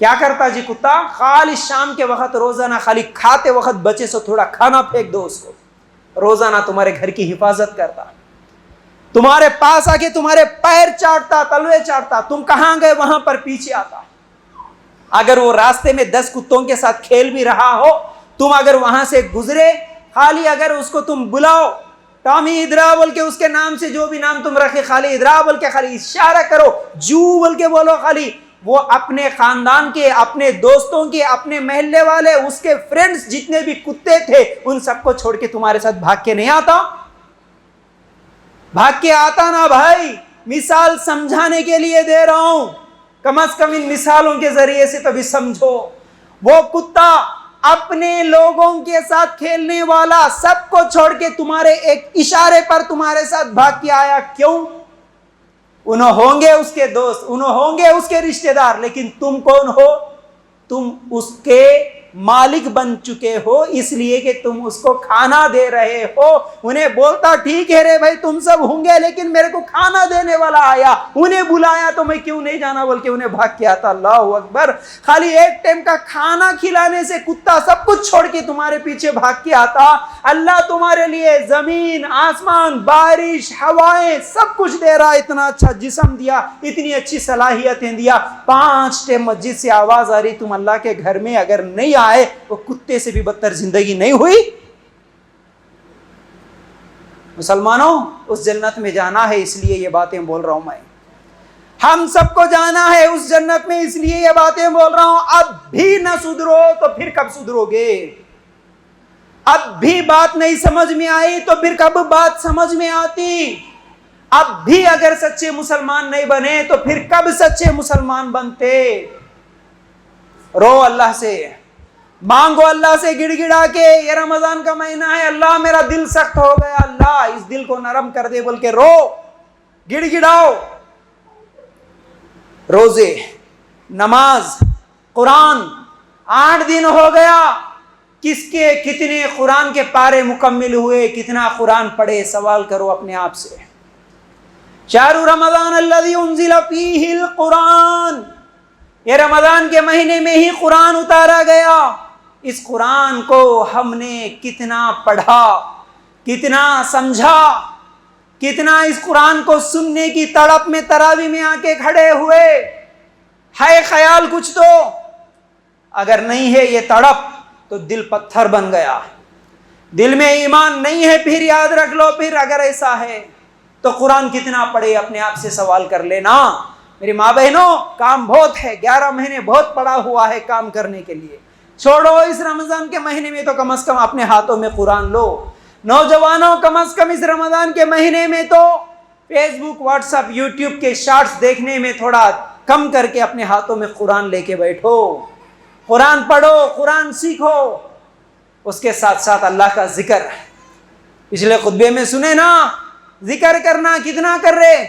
کیا کرتا جی؟ کتا خالی شام کے وقت روزانہ خالی کھاتے وقت بچے سے تھوڑا کھانا پھینک دو اس کو، روزانہ تمہارے گھر کی حفاظت کرتا، تمہارے پاس آ کے تمہارے پیر چاٹتا، تلوے چاٹتا، تم کہاں گئے وہاں پر پیچھے آتا۔ اگر وہ راستے میں 10 کتوں کے ساتھ کھیل بھی رہا ہو، تم اگر وہاں سے گزرے، خالی اگر اس کو تم بلاؤ، ٹامی ادرا بول کے، اس کے نام سے جو بھی نام تم رکھے، خالی ادرا بول کے خالی اشارہ کرو، جو بول کے بولو، خالی وہ اپنے خاندان کے، اپنے دوستوں کے، اپنے محلے والے، اس کے فرینڈز جتنے بھی کتے تھے ان سب کو چھوڑ کے تمہارے ساتھ بھاگ کے نہیں آتا؟ بھاگ کے آتا نا بھائی۔ مثال سمجھانے کے لیے دے رہا ہوں، کم از کم ان مثالوں کے ذریعے سے تبھی سمجھو۔ وہ کتا اپنے لوگوں کے ساتھ کھیلنے والا سب کو چھوڑ کے تمہارے ایک اشارے پر تمہارے ساتھ بھاگ کے آیا، کیوں؟ انہوں ہوں گے اس کے دوست، انہوں ہوں گے اس کے رشتہ دار، لیکن تم کون ہو؟ تم اس کے مالک بن چکے ہو، اس لیے کہ تم اس کو کھانا دے رہے ہو۔ انہیں بولتا ٹھیک ہے رے بھائی تم سب ہوں گے، لیکن میرے کو کھانا دینے والا آیا، انہیں بلایا تو میں کیوں نہیں جانا بول کے انہیں بھاگ کے آتا۔ اللہ اکبر۔ خالی ایک ٹائم کا کھانا کھلانے سے کتا سب کچھ چھوڑ کے تمہارے پیچھے بھاگ کے آتا۔ اللہ تمہارے لیے زمین، آسمان، بارش، ہوائیں سب کچھ دے رہا، اتنا اچھا جسم دیا، اتنی اچھی صلاحیتیں دیا، 5 ٹائم مسجد سے آواز آ رہی، تم اللہ کے گھر میں اگر نہیں آئے وہ کتے سے بھی بدتر زندگی نہیں ہوئی؟ مسلمانوں، اس جنت میں جانا ہے، اس لیے یہ باتیں بول رہا ہوں میں، ہم سب کو جانا ہے اس جنت میں، اس لیے یہ باتیں بول رہا ہوں۔ اب بھی نہ سدھرو تو پھر کب سدھرو گے؟ اب بھی بات نہیں سمجھ میں آئی تو پھر کب بات سمجھ میں آتی؟ اب بھی اگر سچے مسلمان نہیں بنے تو پھر کب سچے مسلمان بنتے؟ رو اللہ سے، مانگو اللہ سے گڑ گڑا کے، یہ رمضان کا مہینہ ہے، اللہ میرا دل سخت ہو گیا، اللہ اس دل کو نرم کر دے بول کے رو، گڑ گڑاؤ۔ روزے، نماز، قرآن، 8 دن ہو گیا، کس کے کتنے قرآن کے پارے مکمل ہوئے، کتنا قرآن پڑھے؟ سوال کرو اپنے آپ سے۔ شہر رمضان الذی انزل فیہ القرآن، یہ رمضان کے مہینے میں ہی قرآن اتارا گیا، اس قرآن کو ہم نے کتنا پڑھا، کتنا سمجھا، کتنا اس قرآن کو سننے کی تڑپ میں تراویح میں آ کے کھڑے ہوئے؟ ہے خیال کچھ تو اگر نہیں ہے یہ تڑپ تو دل پتھر بن گیا، دل میں ایمان نہیں ہے، پھر یاد رکھ لو، پھر اگر ایسا ہے تو قرآن کتنا پڑھے اپنے آپ سے سوال کر لینا۔ میری ماں بہنوں، کام بہت ہے، 11 مہینے بہت پڑا ہوا ہے کام کرنے کے لیے، چھوڑو اس رمضان کے مہینے میں تو کم از کم اپنے ہاتھوں میں قرآن لو۔ نوجوانوں، کم از کم اس رمضان کے مہینے میں تو فیس بک، واٹس ایپ، یوٹیوب کے شارٹس دیکھنے میں تھوڑا کم کر کے اپنے ہاتھوں میں قرآن لے کے بیٹھو، قرآن پڑھو، قرآن سیکھو، اس کے ساتھ ساتھ اللہ کا ذکر۔ پچھلے خطبے میں سنے نا، ذکر کرنا کتنا کر رہے،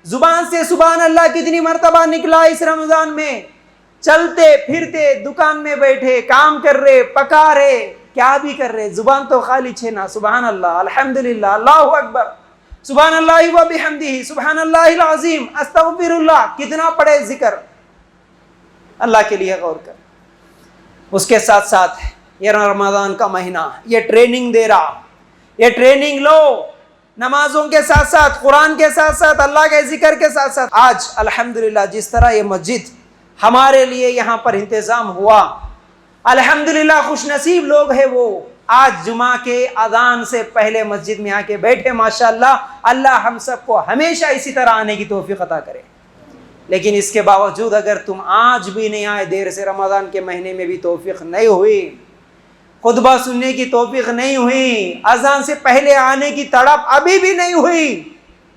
زبان سے سبحان اللہ کتنی مرتبہ نکلا اس رمضان میں، چلتے پھرتے، دکان میں بیٹھے، کام کر رہے، پکا رہے، کیا بھی کر رہے، زبان تو خالی چھینا، سبحان اللہ، الحمدللہ، اللہ اکبر، سبحان اللہ و بحمدہ، سبحان اللہ العظیم، استغفر اللہ، کتنا پڑھے ذکر۔ اللہ کے لیے غور کر۔ اس کے ساتھ ساتھ یہ رمضان کا مہینہ یہ ٹریننگ دے رہا، یہ ٹریننگ لو، نمازوں کے ساتھ ساتھ، قرآن کے ساتھ ساتھ، اللہ کے ذکر کے ساتھ ساتھ۔ آج الحمدللہ جس طرح یہ مسجد ہمارے لیے یہاں پر انتظام ہوا، الحمدللہ خوش نصیب لوگ ہیں وہ، آج جمعہ کے اذان سے پہلے مسجد میں آ کے بیٹھے، ماشاءاللہ، اللہ ہم سب کو ہمیشہ اسی طرح آنے کی توفیق عطا کرے۔ لیکن اس کے باوجود اگر تم آج بھی نہیں آئے، دیر سے، رمضان کے مہینے میں بھی توفیق نہیں ہوئی، خطبہ سننے کی توفیق نہیں ہوئی، اذان سے پہلے آنے کی تڑپ ابھی بھی نہیں ہوئی،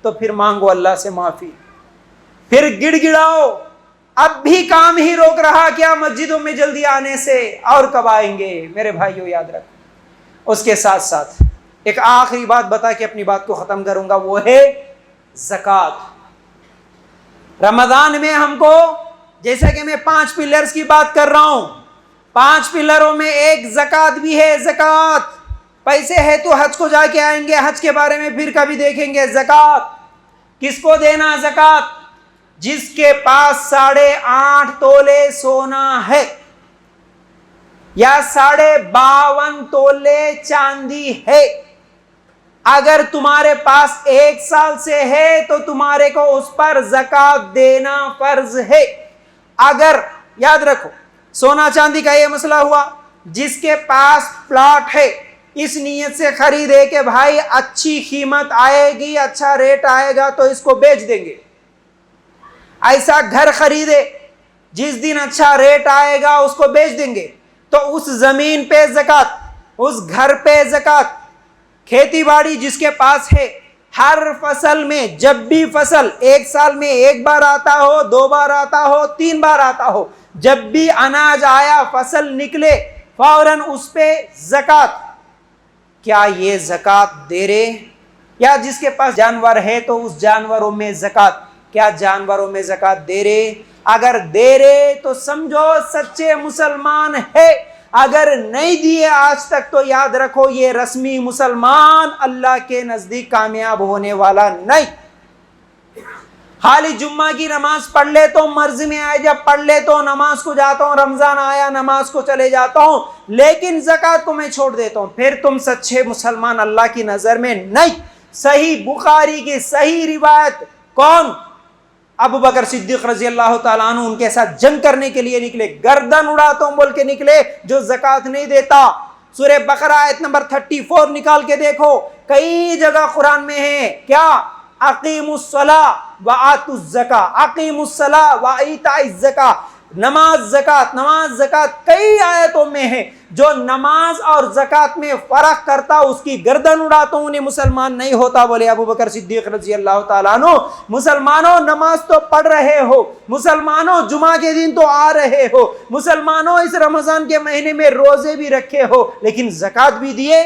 تو پھر مانگو اللہ سے معافی، پھر گڑ گڑاؤ، اب بھی کام ہی روک رہا کیا مسجدوں میں جلدی آنے سے، اور کب آئیں گے؟ میرے بھائیوں یاد رکھو۔ اس کے ساتھ ساتھ ایک آخری بات بتا کے اپنی بات کو ختم کروں گا، وہ ہے زکوٰۃ۔ رمضان میں ہم کو، جیسا کہ میں 5 پلرز کی بات کر رہا ہوں، 5 پلروں میں ایک زکوٰۃ بھی ہے۔ زکوٰۃ، پیسے ہے تو حج کو جا کے آئیں گے، حج کے بارے میں پھر کبھی دیکھیں گے۔ زکوٰۃ کس کو دینا؟ زکوٰۃ جس کے پاس 8.5 تولے سونا ہے یا 52.5 تولے چاندی ہے۔ اگر تمہارے پاس 1 سال سے ہے تو تمہارے کو اس پر زکوٰۃ دینا فرض ہے۔ اگر، یاد رکھو، سونا چاندی کا یہ مسئلہ ہوا، جس کے پاس پلاٹ ہے اس نیت سے خریدے کہ بھائی اچھی قیمت آئے گی، اچھا ریٹ آئے گا تو اس کو بیچ دیں گے۔ ایسا گھر خریدے جس دن اچھا ریٹ آئے گا اس کو بیچ دیں گے، تو اس زمین پہ زکوٰۃ، اس گھر پہ زکوٰۃ۔ کھیتی باڑی جس کے پاس ہے، ہر فصل میں، جب بھی فصل 1 سال میں 1 بار آتا ہو، 2 بار آتا ہو، 3 بار آتا ہو، جب بھی اناج آیا، فصل نکلے، فوراً اس پہ زکوٰۃ۔ کیا یہ زکوٰۃ دے رہے؟ یا جس کے پاس جانور ہے تو اس جانوروں میں زکوٰۃ، کیا جانوروں میں زکوٰۃ دے رہے؟ اگر دے رہے تو سمجھو سچے مسلمان ہے، اگر نہیں دیے آج تک تو یاد رکھو یہ رسمی مسلمان اللہ کے نزدیک کامیاب ہونے والا نہیں۔ خالی جمعہ کی نماز پڑھ لے تو مرضی میں آئے، جب پڑھ لے تو نماز کو جاتا ہوں، رمضان آیا نماز کو چلے جاتا ہوں، لیکن زکوٰۃ کو میں چھوڑ دیتا ہوں، پھر تم سچے مسلمان اللہ کی نظر میں نہیں۔ صحیح بخاری کی صحیح روایت، کون؟ ابو بکر صدیق رضی اللہ تعالیٰ عنہ ان کے ساتھ جنگ کرنے کے لیے نکلے، گردن اڑاتا ہوں بول کے نکلے، جو زکوٰۃ نہیں دیتا۔ سورہ بقرہ آیت نمبر 34 نکال کے دیکھو، کئی جگہ قرآن میں ہے، کیا؟ اقیموا الصلاۃ وآتوا الزکاۃ، اقیموا الصلاۃ وایتاء الزکاۃ، نماز زکوٰۃ، نماز زکوٰۃ، کئی آیتوں میں ہے۔ جو نماز اور زکوٰۃ میں فرق کرتا اس کی گردن اڑاتا ہوں، انہیں مسلمان نہیں ہوتا، بولے ابو بکر صدیق رضی اللہ تعالیٰ عنہ۔ مسلمانوں نماز تو پڑھ رہے ہو، مسلمانوں جمعہ کے دن تو آ رہے ہو، مسلمانوں اس رمضان کے مہینے میں روزے بھی رکھے ہو، لیکن زکوٰۃ بھی دیے؟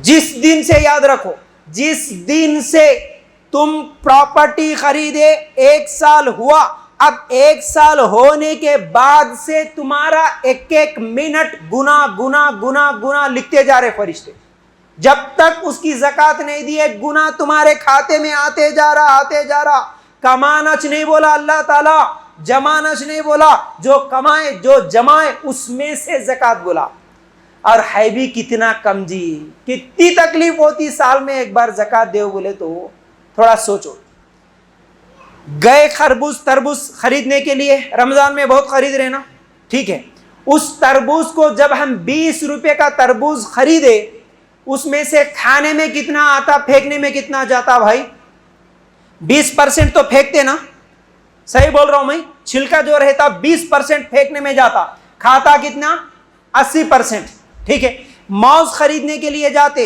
جس دن سے، یاد رکھو، جس دن سے تم پراپرٹی خریدے 1 سال ہوا، اب 1 سال ہونے کے بعد سے تمہارا 1 منٹ گنا گنا گنا گنا لکھتے جا رہے فرشتے، جب تک اس کی زکوٰۃ نہیں دیے گنا تمہارے کھاتے میں آتے جا رہا، آتے جا رہا۔ کمانچ نہیں بولا اللہ تعالیٰ، جمانچ نہیں بولا، جو کمائے جو جمائے اس میں سے زکوٰۃ بولا۔ اور ہے بھی کتنا کم جی، کتنی تکلیف ہوتی سال میں 1 بار زکوٰۃ دے بولے تو، تھوڑا سوچو۔ گئے خربوز تربوز خریدنے کے لیے، رمضان میں بہت خرید رہے نا، ٹھیک ہے، اس تربوز کو جب ہم 20 روپے کا تربوز خریدے، اس میں سے کھانے میں کتنا آتا، پھینکنے میں کتنا جاتا بھائی؟ 20% تو پھینکتے نا، صحیح بول رہا ہوں میں؟ چھلکا جو رہتا 20% پھینکنے میں جاتا، کھاتا کتنا؟ 80%، ٹھیک ہے۔ موز خریدنے کے لیے جاتے،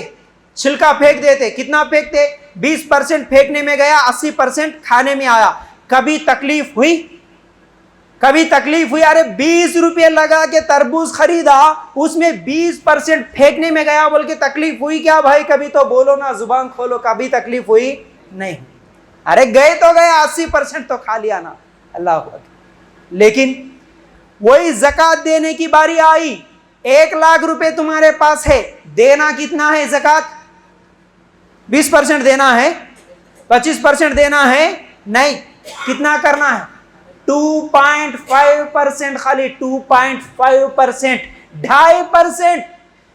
چھلکا پھینک دیتے، کتنا پھینکتے؟ 20% پھینکنے میں گیا، 80% کھانے میں آیا۔ کبھی تکلیف ہوئی؟ کبھی تکلیف ہوئی؟ ارے 20 روپے لگا کے تربوز خریدا، اس میں 20% پھینکنے میں گیا بول کے تکلیف ہوئی کیا بھائی؟ کبھی تو بولو نا، زبان کھولو، کبھی تکلیف ہوئی؟ نہیں۔ ارے گئے تو گئے، 80% تو کھا لیا نا، اللہ اکبر۔ لیکن وہی زکوٰۃ دینے کی باری آئی، 1 لاکھ روپے تمہارے پاس ہے، دینا کتنا ہے زکوٰۃ؟ 20% دینا ہے؟ 25% دینا ہے؟ نہیں، کتنا کرنا ہے؟ 2.5%، خالی 2.5%، 2.5%۔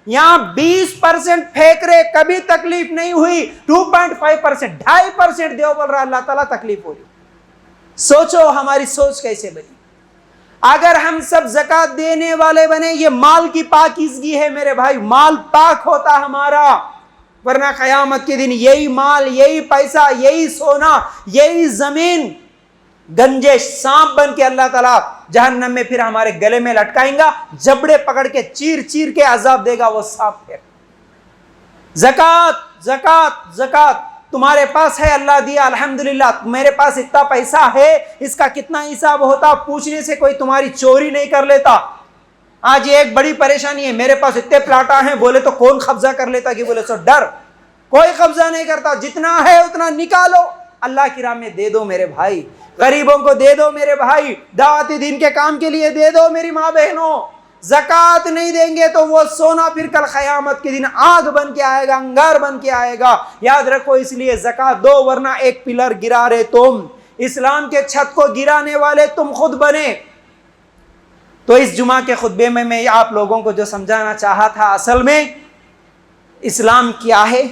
یہاں 20% پھینک رہے، کبھی تکلیف نہیں ہوئی، 2.5%، 2.5% دیو بول رہا، اللہ تعالیٰ تکلیف ہو رہی۔ سوچو ہماری سوچ کیسے بنی۔ اگر ہم سب زکوٰۃ دینے والے بنے، یہ مال کی پاکیزگی ہے میرے بھائی، مال پاک ہوتا ہمارا، ورنہ قیامت کے دن یہی مال، یہی پیسہ، یہی سونا، یہی زمین گنجے سانپ بن کے اللہ تعالیٰ جہنم میں پھر ہمارے گلے میں لٹکائیں گا، جبڑے پکڑ کے چیر چیر کے عذاب دے گا وہ سانپ۔ پھر زکوٰۃ زکوٰۃ زکوٰۃ تمہارے پاس ہے، اللہ دیا الحمدللہ، میرے پاس اتنا پیسہ ہے، اس کا کتنا حساب ہوتا، پوچھنے سے کوئی تمہاری چوری نہیں کر لیتا۔ آج یہ ایک بڑی پریشانی ہے، میرے پاس اتنے پلاٹا ہیں، بولے تو کون قبضہ کر لیتا، کہ بولے سو ڈر، کوئی قبضہ نہیں کرتا، جتنا ہے اتنا نکالو، اللہ کی راہ میں دے دو میرے بھائی، غریبوں کو دے دو میرے بھائی، دعوت دین کے کام کے لیے دے دو میری ماں بہنوں۔ زکوٰۃ نہیں دیں گے تو وہ سونا پھر کل قیامت کے دن آگ بن کے آئے گا، انگار بن کے آئے گا، یاد رکھو۔ اس لیے زکوٰۃ دو، ورنہ ایک پلر گرا رہے تم، اسلام کے چھت کو گرانے والے تم خود بنے۔ تو اس جمعہ کے خطبے میں آپ لوگوں کو جو سمجھانا چاہا تھا، اصل میں اسلام کیا ہے،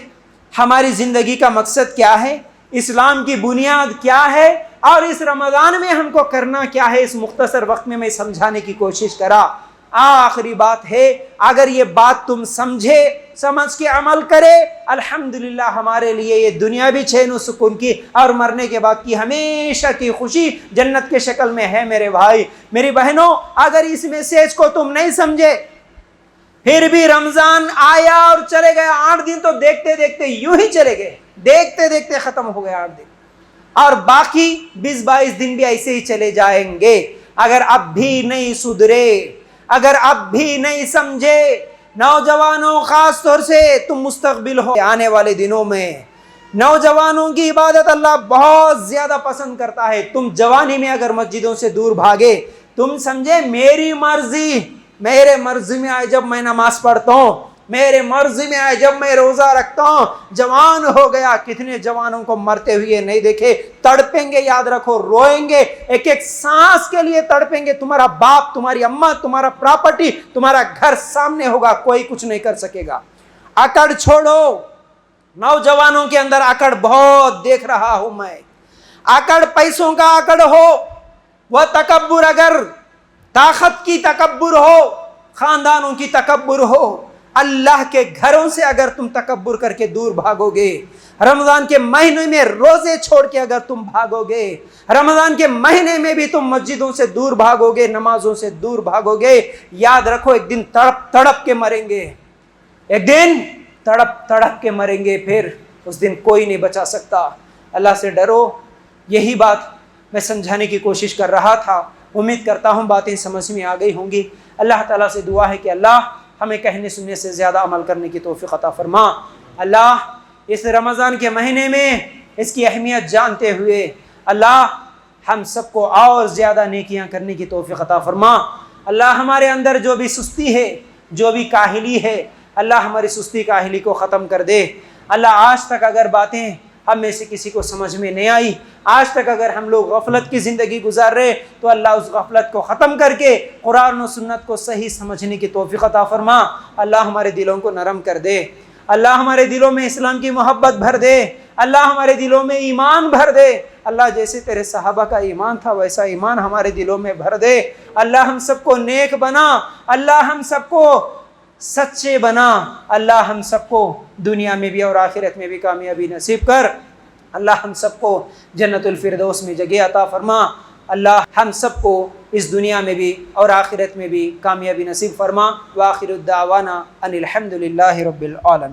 ہماری زندگی کا مقصد کیا ہے، اسلام کی بنیاد کیا ہے، اور اس رمضان میں ہم کو کرنا کیا ہے، اس مختصر وقت میں سمجھانے کی کوشش کرا۔ آخری بات ہے، اگر یہ بات تم سمجھے، سمجھ کے عمل کرے، الحمدللہ ہمارے لیے یہ دنیا بھی چین و سکون کی، اور مرنے کے بعد کی ہمیشہ کی خوشی جنت کے شکل میں ہے میرے بھائی میری بہنوں۔ اگر اس میسیج کو تم نہیں سمجھے، پھر بھی رمضان آیا اور چلے گئے، 8 دن تو دیکھتے دیکھتے یوں ہی چلے گئے، دیکھتے دیکھتے ختم ہو گئے 8 دن، اور باقی 20-22 دن بھی ایسے ہی چلے جائیں گے۔ اگر اب بھی نہیں سدھرے، اگر اب بھی نہیں سمجھے، نوجوانوں خاص طور سے تم مستقبل ہو آنے والے دنوں میں، نوجوانوں کی عبادت اللہ بہت زیادہ پسند کرتا ہے۔ تم جوانی میں اگر مسجدوں سے دور بھاگے، تم سمجھے میری مرضی، میرے مرضی میں آئے جب میں نماز پڑھتا ہوں، میرے مرضی میں آئے جب میں روزہ رکھتا ہوں، جوان ہو گیا، کتنے جوانوں کو مرتے ہوئے نہیں دیکھے، تڑپیں گے، یاد رکھو، روئیں گے، ایک ایک سانس کے لیے تڑپیں گے۔ تمہارا باپ، تمہاری اماں، تمہارا پراپرٹی، تمہارا گھر سامنے ہوگا، کوئی کچھ نہیں کر سکے گا۔ اکڑ چھوڑو، نوجوانوں کے اندر اکڑ بہت دیکھ رہا ہوں میں، اکڑ پیسوں کا اکڑ ہو، وہ تکبر، اگر طاقت کی تکبر ہو، خاندانوں کی تکبر ہو، اللہ کے گھروں سے اگر تم تکبر کر کے دور بھاگو گے، رمضان کے مہینے میں روزے چھوڑ کے اگر تم بھاگو گے، رمضان کے مہینے میں بھی تم مسجدوں سے دور بھاگو گے، نمازوں سے دور بھاگو گے، یاد رکھو ایک دن تڑپ تڑپ کے مریں گے، ایک دن تڑپ تڑپ کے مریں گے، پھر اس دن کوئی نہیں بچا سکتا۔ اللہ سے ڈرو، یہی بات میں سمجھانے کی کوشش کر رہا تھا۔ امید کرتا ہوں باتیں سمجھ میں آ گئی ہوں گی۔ اللہ تعالیٰ سے دعا ہے کہ اللہ ہمیں کہنے سننے سے زیادہ عمل کرنے کی توفیق عطا فرما۔ اللہ اس رمضان کے مہینے میں اس کی اہمیت جانتے ہوئے اللہ ہم سب کو اور زیادہ نیکیاں کرنے کی توفیق عطا فرما۔ اللہ ہمارے اندر جو بھی سستی ہے، جو بھی کاہلی ہے، اللہ ہماری سستی کاہلی کو ختم کر دے۔ اللہ آج تک اگر باتیں ہم میں سے کسی کو سمجھ میں نہیں آئی، آج تک اگر ہم لوگ غفلت کی زندگی گزار رہے، تو اللہ اس غفلت کو ختم کر کے قرآن و سنت کو صحیح سمجھنے کی توفیق عطا فرما۔ اللہ ہمارے دلوں کو نرم کر دے، اللہ ہمارے دلوں میں اسلام کی محبت بھر دے، اللہ ہمارے دلوں میں ایمان بھر دے، اللہ جیسے تیرے صحابہ کا ایمان تھا ویسا ایمان ہمارے دلوں میں بھر دے، اللہ ہم سب کو نیک بنا، اللہ ہم سب کو سچے بنا، اللہ ہم سب کو دنیا میں بھی اور آخرت میں بھی کامیابی نصیب کر، اللہ ہم سب کو جنت الفردوس میں جگہ عطا فرما، اللہ ہم سب کو اس دنیا میں بھی اور آخرت میں بھی کامیابی نصیب فرما۔ وآخر الدعوانا ان الحمد للہ رب العالمین۔